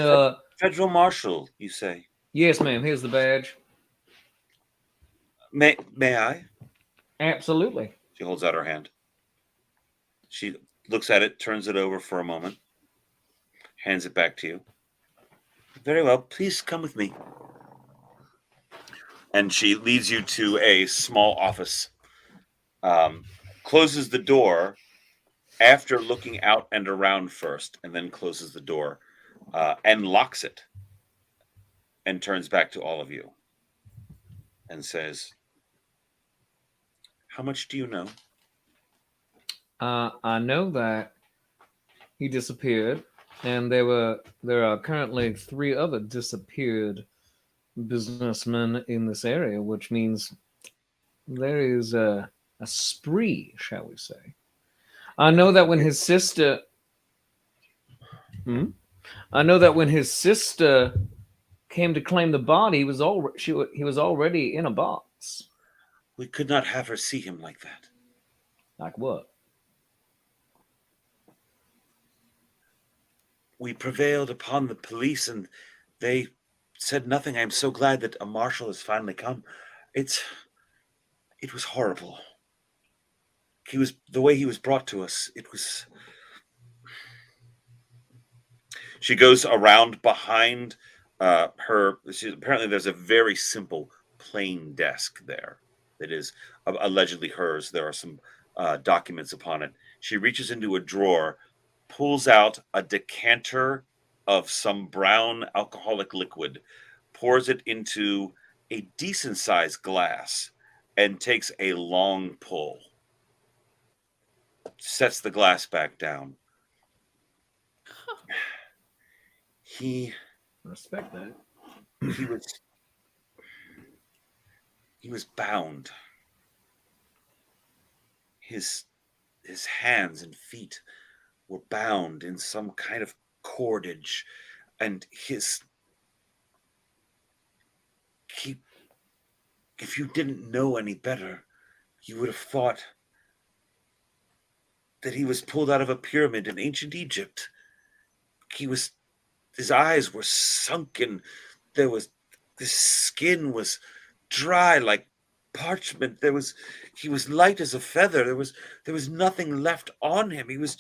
Federal Marshal, you say? Yes, ma'am. Here's the badge. May I? Absolutely. She holds out her hand. She looks at it, turns it over for a moment, hands it back to you. Very well. Please come with me. And she leads you to a small office, closes the door after looking out and around first, and then closes the door and locks it and turns back to all of you and says, how much do you know? I know that he disappeared, and there are currently 3 other disappeared businessmen in this area, which means there is a spree, shall we say. I know that when his sister came to claim the body, he was already in a box. We could not have her see him like that. Like what? We prevailed upon the police and they said nothing. I'm so glad that a marshal has finally come. It was horrible. The way he was brought to us, it was... She goes around behind her. Apparently there's a very simple, plain desk there that is allegedly hers. There are some documents upon it. She reaches into a drawer, pulls out a decanter of some brown alcoholic liquid, pours it into a decent-sized glass, and takes a long pull. Sets the glass back down. He... Respect that. He was bound. His hands and feet were bound in some kind of cordage, and if you didn't know any better, you would have thought that he was pulled out of a pyramid in ancient Egypt. His eyes were sunken. His skin was dry like parchment. He was light as a feather. There was nothing left on him. He was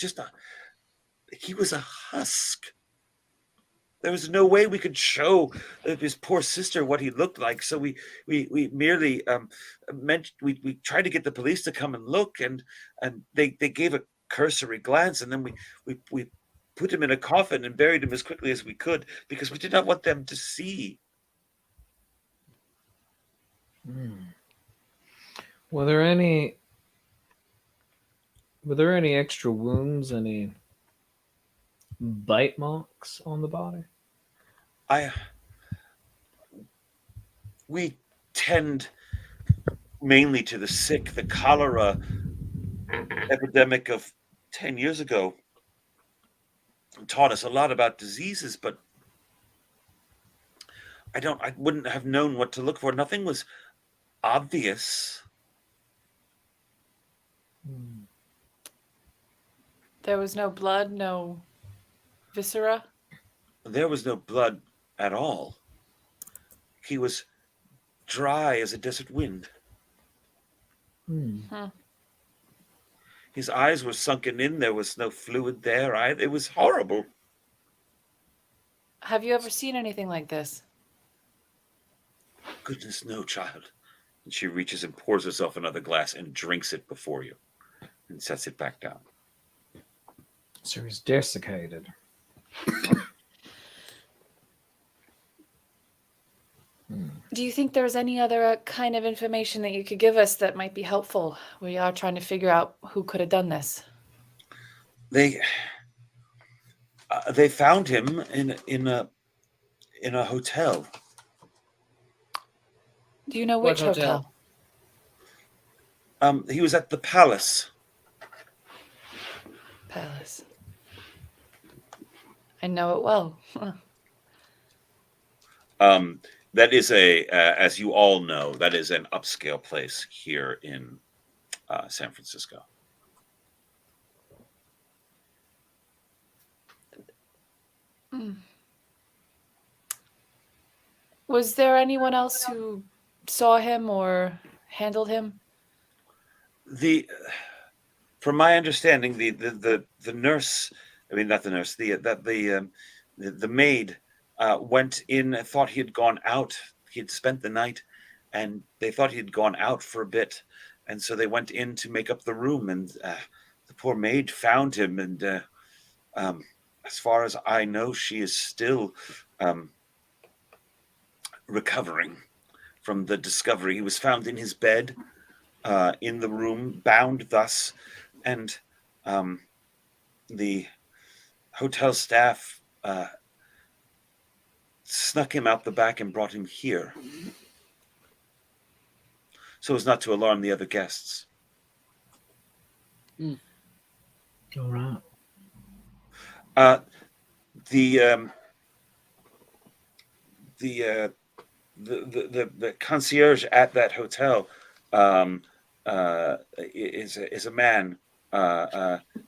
a husk. there was no way we could show his poor sister what he looked like. So we merely we tried to get the police to come and look, and they gave a cursory glance, and then we put him in a coffin and buried him as quickly as we could because we did not want them to see. Were there any extra wounds? Any bite marks on the body? We tend mainly to the sick. The cholera epidemic of 10 years ago taught us a lot about diseases, but I wouldn't have known what to look for. Nothing was obvious. There was no blood, no viscera? There was no blood at all. He was dry as a desert wind. Huh. His eyes were sunken in. There was no fluid there. It was horrible. Have you ever seen anything like this? Goodness, no, child. And she reaches and pours herself another glass and drinks it before you and sets it back down. So he's desiccated. Do you think there's any other kind of information that you could give us that might be helpful? We are trying to figure out who could have done this. They found him in a hotel. Do you know What which hotel? He was at the Palace. Palace. I know it well. That is as you all know, that is an upscale place here in San Francisco. Was there anyone else who saw him or handled him? From my understanding, the nurse, I mean not the nurse, the maid went in and thought he had gone out. He had spent the night, and they thought he had gone out for a bit, and so they went in to make up the room, and the poor maid found him, and as far as I know, she is still recovering from the discovery. He was found in his bed, in the room, bound thus, and the hotel staff snuck him out the back and brought him here so as not to alarm the other guests. All right. The concierge at that hotel is a man,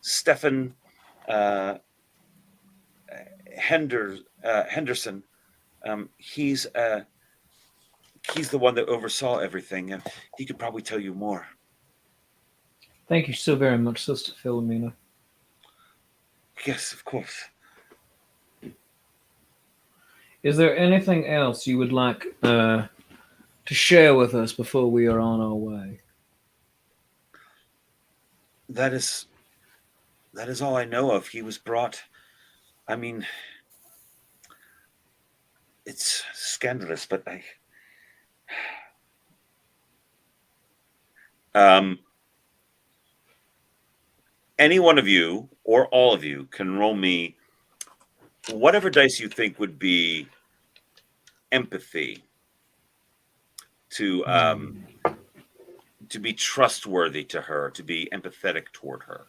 Stefan Henderson. He's the one that oversaw everything. He could probably tell you more. Thank you so very much, Sister Philomena. Yes, of course. Is there anything else you would like to share with us before we are on our way? That is all I know of. He was brought. I mean, it's scandalous, but any one of you or all of you can roll me whatever dice you think would be empathy to be trustworthy to her, to be empathetic toward her.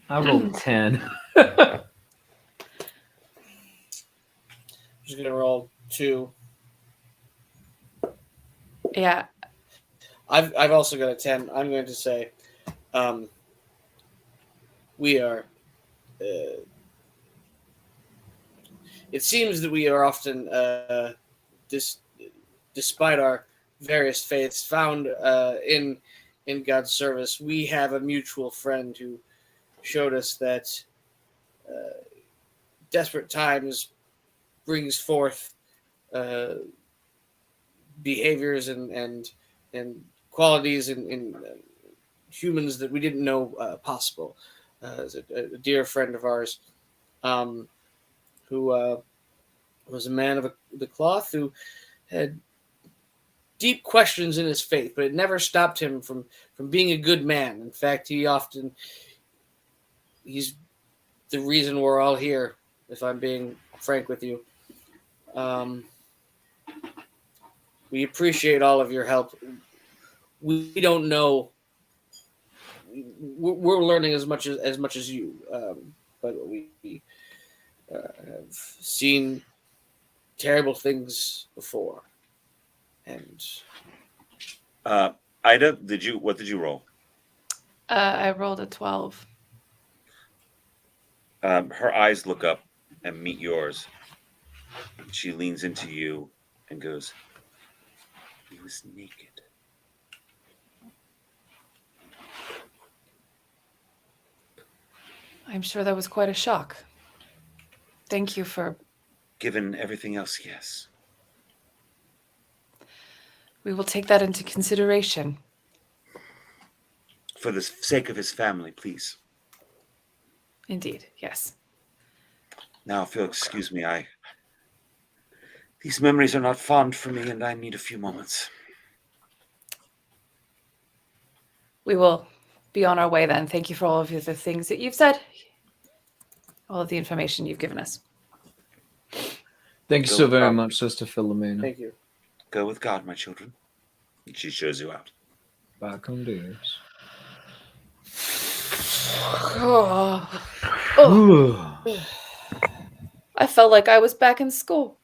I rolled 10. Just gonna roll 2. Yeah. I've also got a 10. I'm going to say, we are. It seems that we are often, despite our various faiths, found in in God's service. We have a mutual friend who showed us that desperate times brings forth behaviors and qualities in humans that we didn't know possible. A dear friend of ours who was a man of the cloth who had deep questions in his faith, but it never stopped him from being a good man. In fact, he's the reason we're all here, if I'm being frank with you. We appreciate all of your help. We don't know. We're learning as much as you, but we have seen terrible things before. And Ida, what did you roll? I rolled a 12. Her eyes look up and meet yours. She leans into you and goes, "He was naked." I'm sure that was quite a shock. Thank you for... Given everything else, yes. We will take that into consideration. For the sake of his family, please. Indeed, yes. Now, if you'll excuse me, these memories are not fond for me, and I need a few moments. We will be on our way then. Thank you for all of the things that you've said, all of the information you've given us. Thank you so very much, Sister Philomena. thank you. Go with God, my children. And she shows you out. Back on days. I felt like I was back in school.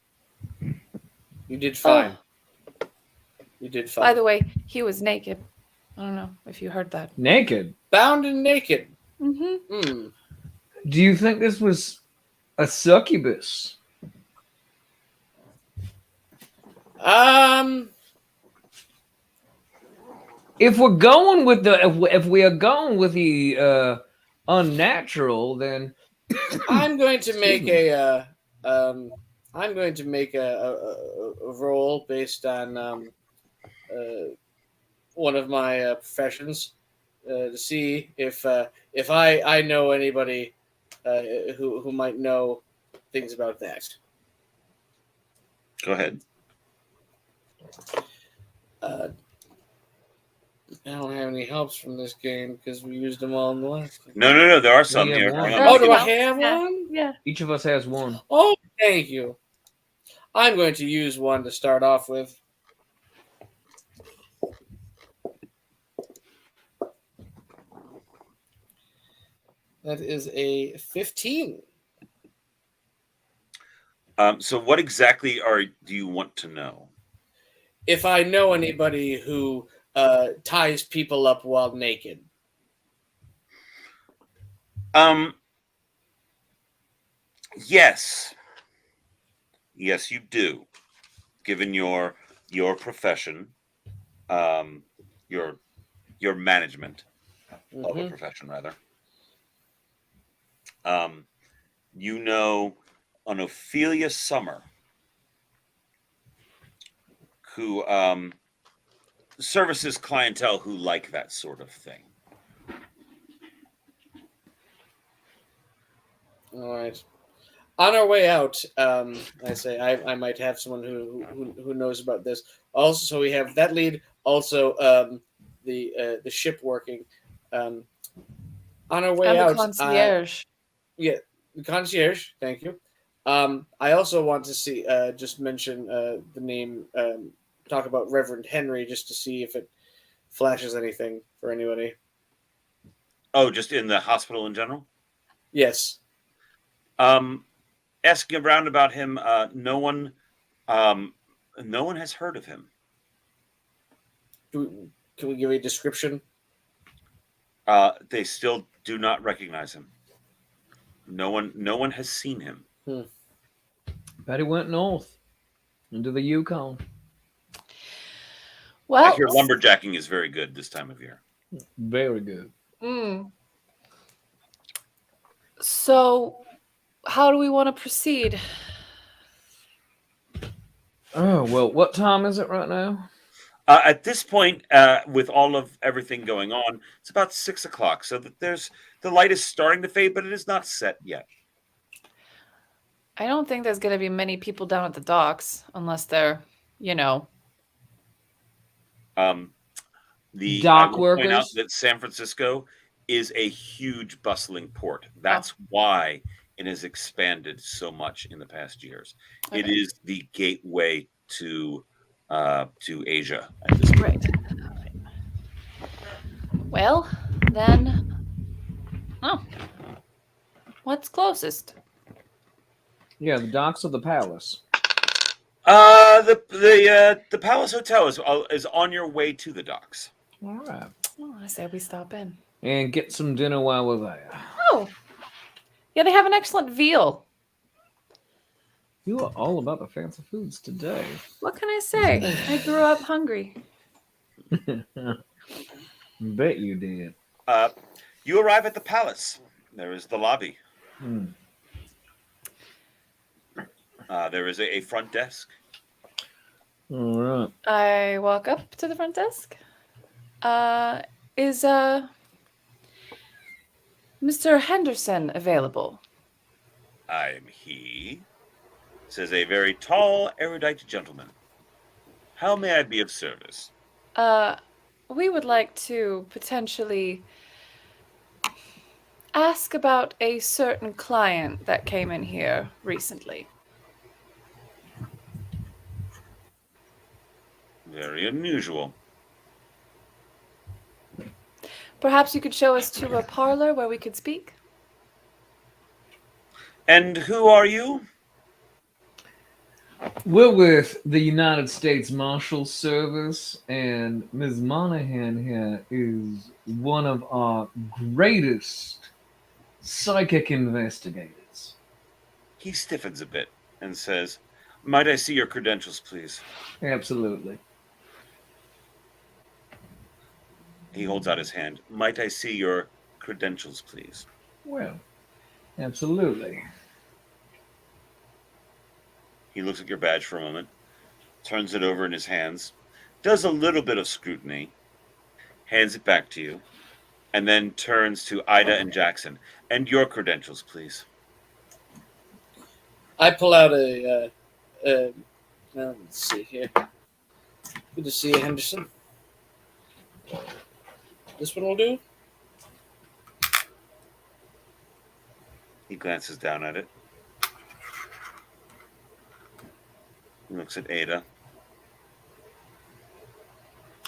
You did fine. You did fine. By the way, he was naked. I don't know if you heard that. Naked? Bound and naked. Mm-hmm. Do you think this was a succubus? If we're going with if we are going with the unnatural, then I'm going to make a role based on one of my professions to see if I know anybody who might know things about that. Go ahead. I don't have any helps from this game because we used them all in the last game. No. There are some We have here. one. Hang on. Oh, do I have one? Yeah. each of us has one. Oh, thank you. I'm going to use one to start off with. That is a 15. So what exactly do you want to know? If I know anybody who ties people up while naked. Yes. Yes, you do. Given your profession, your management of a profession, rather. You know an Ophelia Summer who services clientele who like that sort of thing. All right. On our way out, I say I might have someone who knows about this. Also, so we have that lead. Also, the ship working. On our way out, Concierge. yeah, the concierge. Thank you. I also want to see just mention the name. Talk about Reverend Henry just to see if it flashes anything for anybody. Oh, just in the hospital in general? Yes. Asking around about him, no one has heard of him. Can we give a description? They still do not recognize him. No one has seen him. Bet he went north into the Yukon. I Well, hear lumberjacking is very good this time of year. Very good. Mm. So, how do we want to proceed? Oh, well, what time is it right now? At this point, with all of everything going on, it's about 6 o'clock. So that the light is starting to fade, but it is not set yet. I don't think there's going to be many people down at the docks unless they're, you know. Um, I Dock will point out workers? that San Francisco is a huge, bustling port. Oh, That's why it has expanded so much in the past years. It okay. is the gateway to Asia at this point. Right. Well, then. Oh. What's closest? Yeah, the docks of the palace. The Palace Hotel is on your way to the docks. All right. Oh, I say we stop in. And get some dinner while we're there. Oh. Yeah, they have an excellent veal. You are all about the fancy foods today. What can I say? I grew up hungry. Bet you did. You arrive at the palace. There is the lobby. Hmm. There is a front desk. All right. I walk up to the front desk. Is Mr. Henderson available? I'm he, says a very tall, erudite gentleman. How may I be of service? We would like to potentially ask about a certain client that came in here recently. Very unusual. Perhaps you could show us to a parlor where we could speak? And who are you? We're with the United States Marshal Service, and Ms. Monahan here is one of our greatest psychic investigators. He stiffens a bit and says, Might I see your credentials, please? Absolutely. He holds out his hand. Might I see your credentials, please? Well, absolutely. He looks at your badge for a moment, turns it over in his hands, does a little bit of scrutiny, hands it back to you, and then turns to Ida and Jackson. And your credentials, please. I pull out well, let's see here. Good to see you, Henderson. This one will do. He glances down at it. He looks at Ada.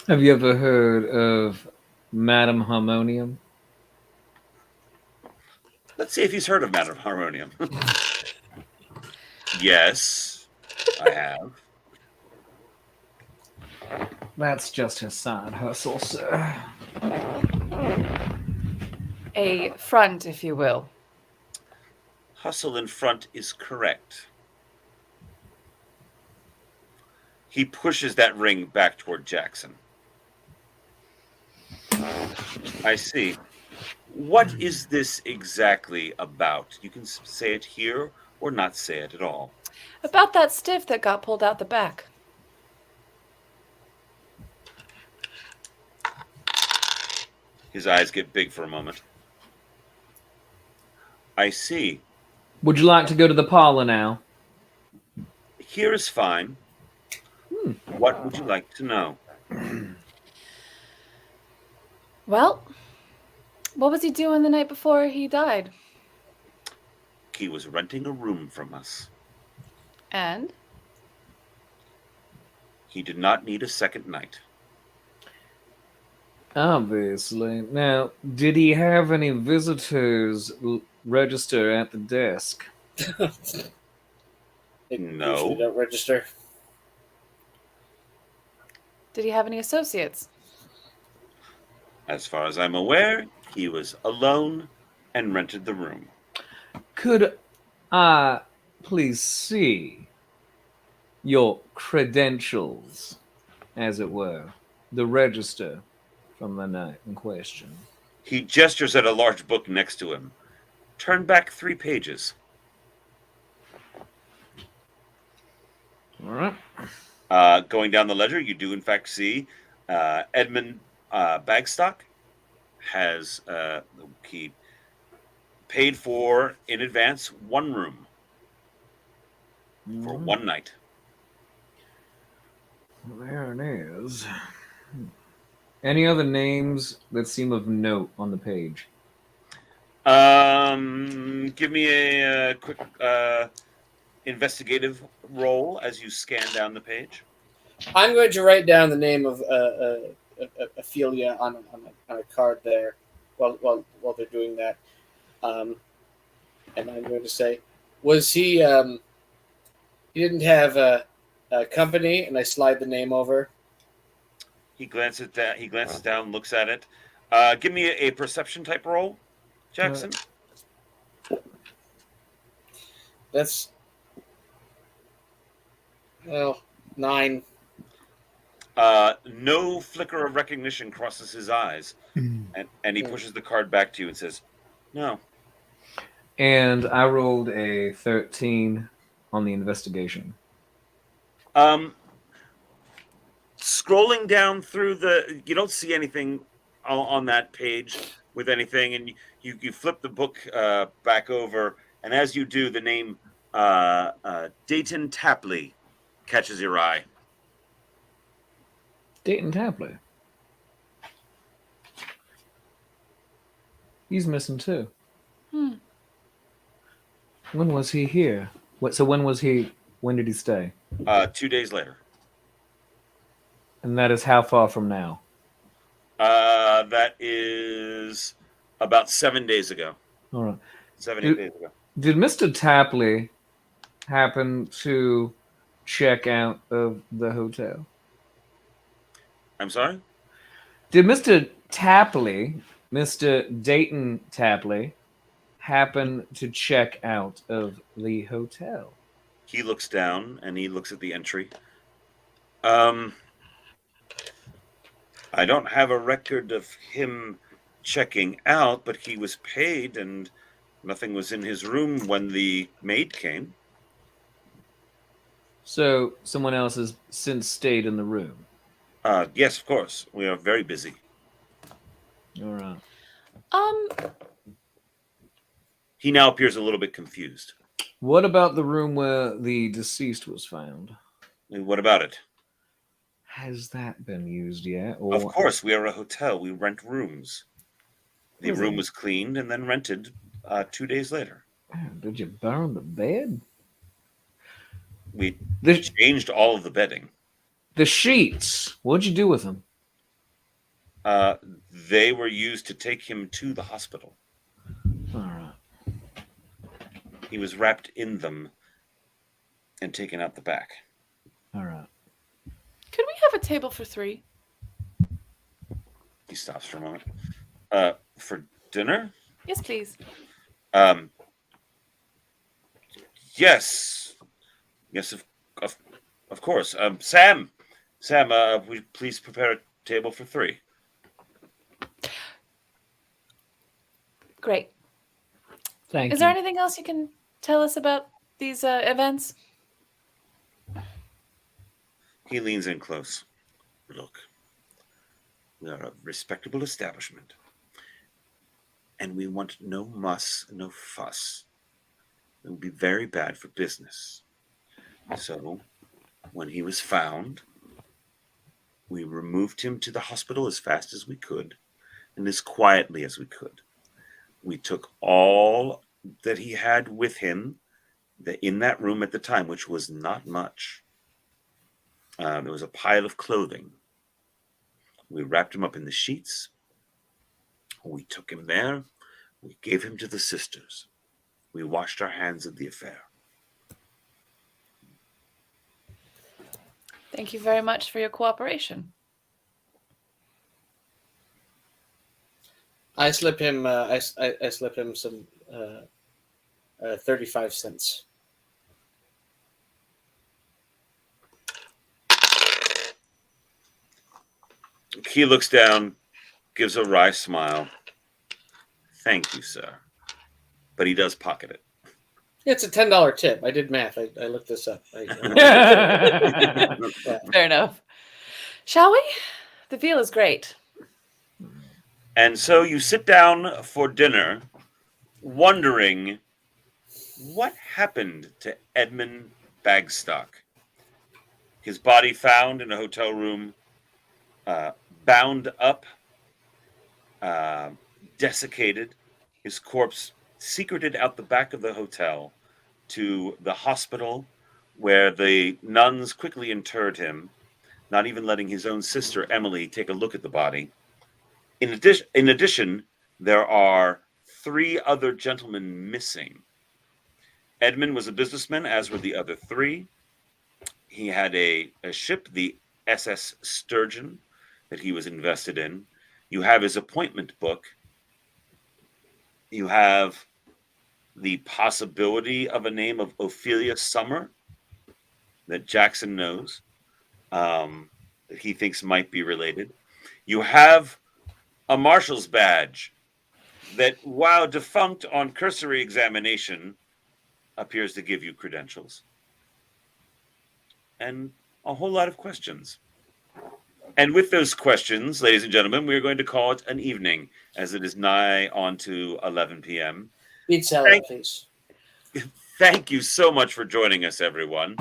Have you ever heard of Madame Harmonium? Let's see if he's heard of Madame Harmonium. Yes, I have. That's just his side hustle, sir. A front, if you will. Hustle in front is correct. He pushes that ring back toward Jackson. I see. What is this exactly about? You can say it here or not say it at all. About that stiff that got pulled out the back. His eyes get big for a moment. I see. Would you like to go to the parlor now? Here is fine. What would you like to know? Well, what was he doing the night before he died? He was renting a room from us. And? He did not need a second night. Obviously. Now, did he have any visitors register at the desk? They No. usually don't register. Did he have any associates? As far as I'm aware, he was alone and rented the room. Could I please see your credentials, as it were, the register from the night in question. He gestures at a large book next to him. Turn back 3 pages. All right. Going down the ledger, you do in fact see Edmund Bagstock has he paid for in advance 1 room for 1 night. There it is. Any other names that seem of note on the page? Give me a quick investigative roll as you scan down the page. I'm going to write down the name of Ophelia on a card there while they're doing that. And I'm going to say, was he? He didn't have a company, and I slide the name over. He glances down. He glances down, looks at it. Give me a perception type roll, Jackson. That's 9. No flicker of recognition crosses his eyes, and he pushes the card back to you and says, "No." And I rolled a 13 on the investigation. Scrolling down through you don't see anything on that page with anything, and you flip the book back over, and as you do, the name Dayton Tapley catches your eye. Dayton Tapley. He's missing too. When was he here? So when did he stay? 2 days later. And that is how far from now? That is about 7 days ago. All right. 8 days ago. Did Mr. Tapley happen to check out of the hotel? I'm sorry? Did Mr. Tapley, Mr. Dayton Tapley, happen to check out of the hotel? He looks down and he looks at the entry. I don't have a record of him checking out, but he was paid and nothing was in his room when the maid came. So someone else has since stayed in the room? Yes, of course. We are very busy. All right. He now appears a little bit confused. What about the room where the deceased was found? What about it? Has that been used yet? Or... Of course, we are a hotel. We rent rooms. The room was cleaned and then rented 2 days later. Did you burn the bed? We changed all of the bedding. The sheets. What'd you do with them? They were used to take him to the hospital. All right. He was wrapped in them and taken out the back. All right. Could we have a table for 3? He stops for a moment. For dinner? Yes, please. Yes. Yes, of course. Sam, would you please prepare a table for 3? Great. Thank you. Is there anything else you can tell us about these events? He leans in close. Look, we are a respectable establishment, and we want no muss, no fuss. It would be very bad for business. So, when he was found, we removed him to the hospital as fast as we could and as quietly as we could. We took all that he had with him in that room at the time, which was not much. There was a pile of clothing. We wrapped him up in the sheets. We took him there. We gave him to the sisters. We washed our hands of the affair. Thank you very much for your cooperation. I slip him. I slip him some 35 cents. He looks down, gives a wry smile. Thank you, sir. But he does pocket it. It's a $10 tip. I did math. I looked this up. Fair enough. Shall we? The feel is great. And so you sit down for dinner, wondering what happened to Edmund Bagstock. His body found in a hotel room, bound up, desiccated. His corpse secreted out the back of the hotel to the hospital, where the nuns quickly interred him, not even letting his own sister Emily take a look at the body. In addition, there are 3 other gentlemen missing. Edmund was a businessman, as were the other 3. He had a ship, the SS Sturgeon, that he was invested in. You have his appointment book. You have the possibility of a name of Ophelia Summer that Jackson knows, that he thinks might be related. You have a marshal's badge that, while defunct on cursory examination, appears to give you credentials. And a whole lot of questions. And with those questions, ladies and gentlemen, we're going to call it an evening, as it is nigh on to 11 p.m. Beat salad, please. Thank you so much for joining us, everyone.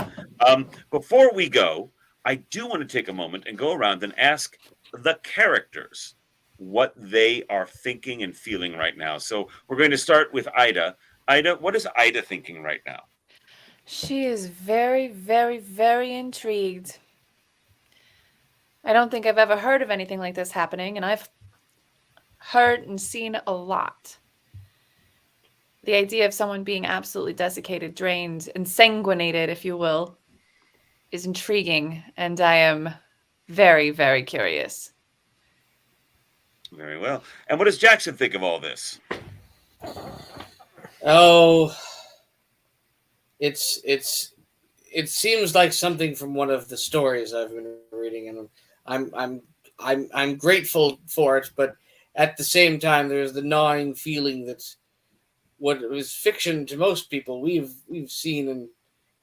Before we go, I do want to take a moment and go around and ask the characters what they are thinking and feeling right now. So we're going to start with Ida. Ida, what is Ida thinking right now? She is very, very, very intrigued. I don't think I've ever heard of anything like this happening, and I've heard and seen a lot. The idea of someone being absolutely desiccated, drained, ensanguinated, if you will, is intriguing, and I am very, very curious. Very well. And what does Jackson think of all this? Oh, it seems like something from one of the stories I've been reading, and I'm grateful for it, but at the same time, there's the gnawing feeling that what was fiction to most people, we've seen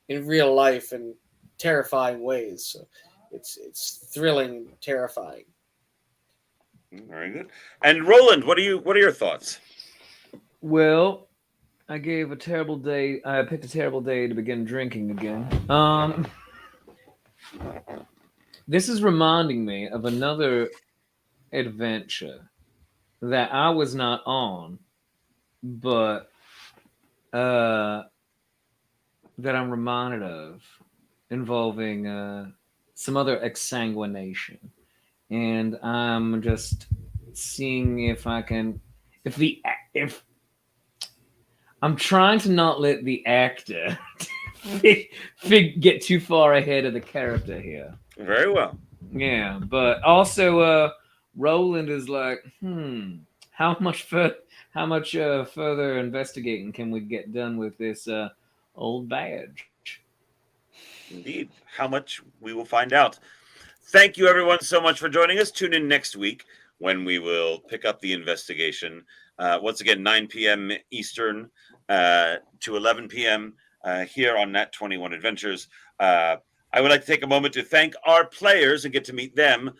in real life in terrifying ways. So it's thrilling and terrifying. Very good. And Roland, what are your thoughts? Well, I gave a terrible day. I picked a terrible day to begin drinking again. This is reminding me of another adventure that I was not on, but that I'm reminded of, involving some other exsanguination. And I'm just seeing if I can, if I'm trying to not let the actor get too far ahead of the character here. Very well. Yeah, but also Roland is like, how much further investigating can we get done with this old badge? Indeed. How much we will find out. Thank you, everyone, so much for joining us. Tune in next week when we will pick up the investigation. Once again, 9 p.m. Eastern to 11 p.m. Here on Nat 21 Adventures. I would like to take a moment to thank our players and get to meet them.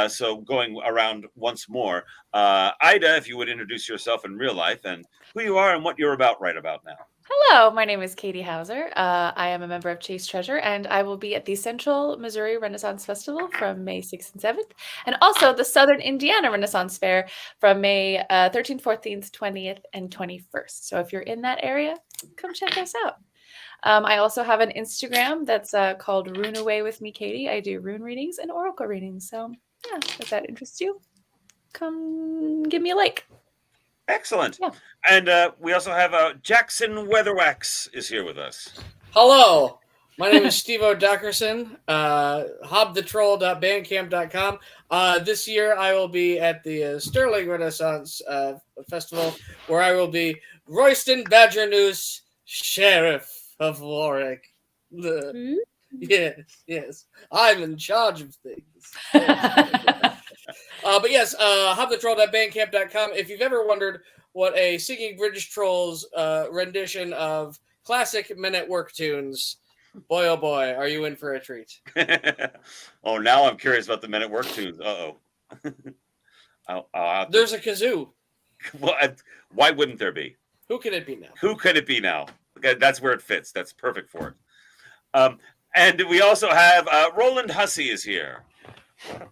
So going around once more. Ida, if you would introduce yourself in real life and who you are and what you're about right about now. Hello, my name is Katie Hauser. I am a member of Chase Treasure, and I will be at the Central Missouri Renaissance Festival from May 6th and 7th, and also the Southern Indiana Renaissance Fair from May 13th, 14th, 20th, and 21st. So if you're in that area, come check us out. I also have an Instagram that's called Rune Away with Me, Katie. I do rune readings and oracle readings. So yeah, if that interests you, come give me a like. Excellent. Yeah. And we also have Jackson Weatherwax is here with us. Hello, my name is Steve-O Dockerson, hobthetroll.bandcamp.com. This year I will be at the Sterling Renaissance Festival, where I will be Royston Badgernoose, Sheriff of Warwick. Yes, I'm in charge of things. But yes, hopthetroll.bandcamp.com. If you've ever wondered what a singing British Trolls rendition of classic Men at Work tunes, boy oh boy, are you in for a treat. Oh, now I'm curious about the Men at Work tunes. Uh-oh. I'll have to- There's a kazoo. well, why wouldn't there be? Who can it be now? Who could it be now? Okay, that's where it fits. That's perfect for it. And we also have Roland Hussey is here.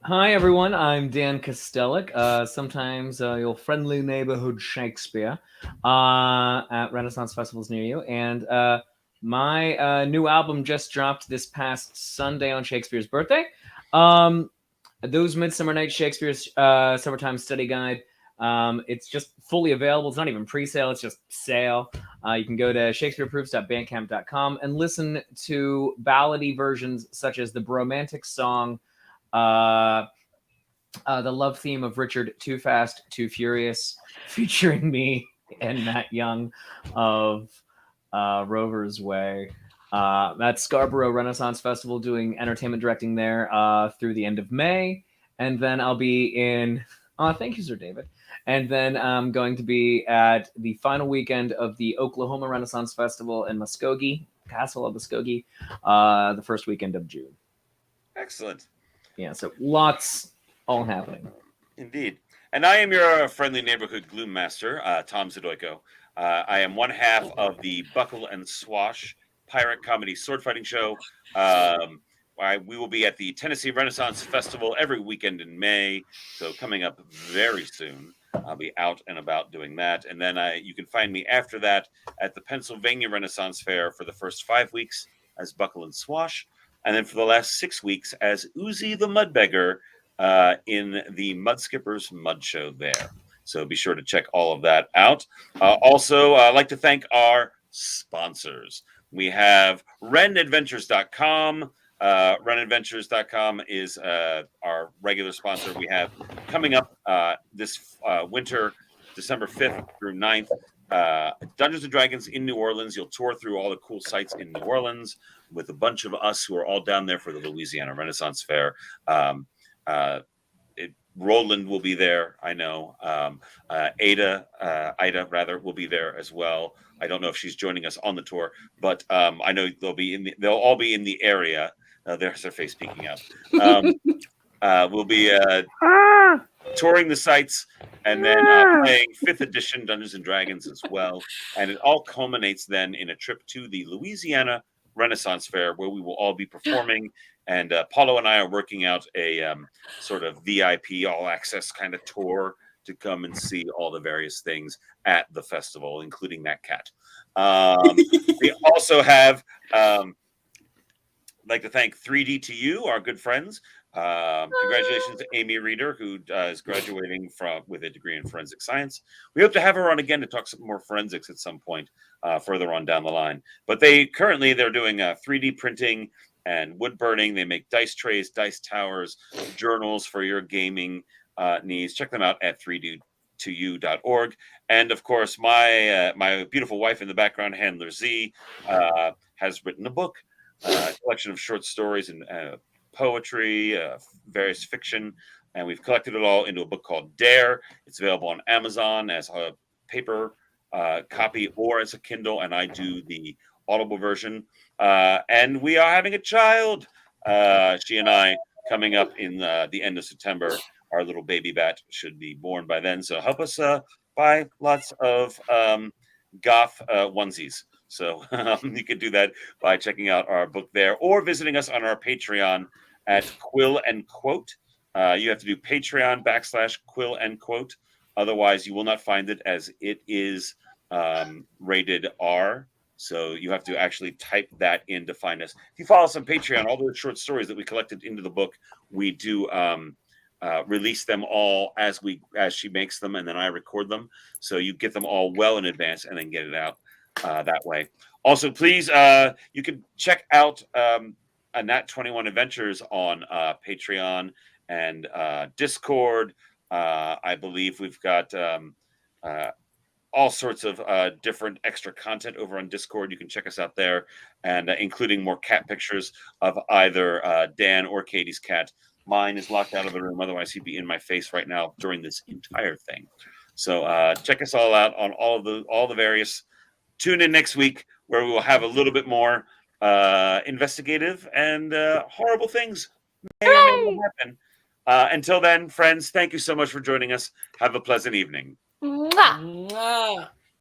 Hi, everyone. I'm Dan Kostelik, sometimes your friendly neighborhood Shakespeare at Renaissance festivals near you. And my new album just dropped this past Sunday on Shakespeare's birthday. Those Midsummer Night's Shakespeare's Summertime Study Guide. It's just fully available. It's not even pre-sale. It's just sale. You can go to shakespeareproofs.bandcamp.com and listen to ballady versions such as the Bromantic song, the love theme of Richard Too Fast, Too Furious, featuring me and Matt Young of Rover's Way. At Scarborough Renaissance Festival, doing entertainment directing there through the end of May. And then I'll be in... thank you, Sir David. And then I'm going to be at the final weekend of the Oklahoma Renaissance Festival in Muskogee, Castle of Muskogee, the first weekend of June. Excellent. Yeah, so lots all happening. Indeed. And I am your friendly neighborhood gloom master, Tom Zadoyko. I am one half of the Buckle and Swash pirate comedy sword fighting show. We will be at the Tennessee Renaissance Festival every weekend in May. So coming up very soon. I'll be out and about doing that. And then you can find me after that at the Pennsylvania Renaissance Fair for the first 5 weeks as Buckle and Swash. And then for the last 6 weeks as Uzi the Mudbeggar in the Mud Skippers Mud Show there. So be sure to check all of that out. Also, I'd like to thank our sponsors. We have renadventures.com. Runadventures.com is our regular sponsor. We have coming up this winter, December 5th through 9th, Dungeons and Dragons in New Orleans. You'll tour through all the cool sites in New Orleans with a bunch of us who are all down there for the Louisiana Renaissance Fair. Roland will be there, I know. Ida will be there as well. I don't know if she's joining us on the tour, but I know they'll all be in the area. There's their face peeking out. We'll be touring the sites and then playing 5th edition Dungeons and Dragons as well. And it all culminates then in a trip to the Louisiana Renaissance Fair where we will all be performing. And Paulo and I are working out a sort of VIP all access kind of tour to come and see all the various things at the festival, including that cat. We also have, I'd like to thank 3D2U, our good friends. Congratulations to Amy Reeder, who is graduating with a degree in forensic science. We hope to have her on again to talk some more forensics at some point further on down the line. But they're doing 3D printing and wood burning. They make dice trays, dice towers, journals for your gaming needs. Check them out at 3d2u.org. And of course, my beautiful wife in the background, Handler Z, has written a book, a collection of short stories and poetry, various fiction, and we've collected it all into a book called Dare. It's available on Amazon as a paper copy or as a Kindle, and I do the Audible version. And we are having a child, she and I, coming up in the end of September. Our little baby bat should be born by then. So help us buy lots of goth onesies. So you can do that by checking out our book there or visiting us on our Patreon at Quill and Quote. You have to do Patreon/Quill and Quote. Otherwise, you will not find it, as it is rated R. So you have to actually type that in to find us. If you follow us on Patreon, all those short stories that we collected into the book, we do release them all as she makes them, and then I record them. So you get them all well in advance and then get it out that way. Also, please, you can check out Nat 21 Adventures on Patreon and Discord. I believe we've got all sorts of different extra content over on Discord. You can check us out there, and including more cat pictures of either Dan or Katie's cat Mine is locked out of the room. Otherwise, he'd be in my face right now during this entire thing. So check us all out on all the various. Tune in next week where we will have a little bit more investigative and horrible things may or may not happen. Until then, friends, thank you so much for joining us. Have a pleasant evening. Mwah! Mwah.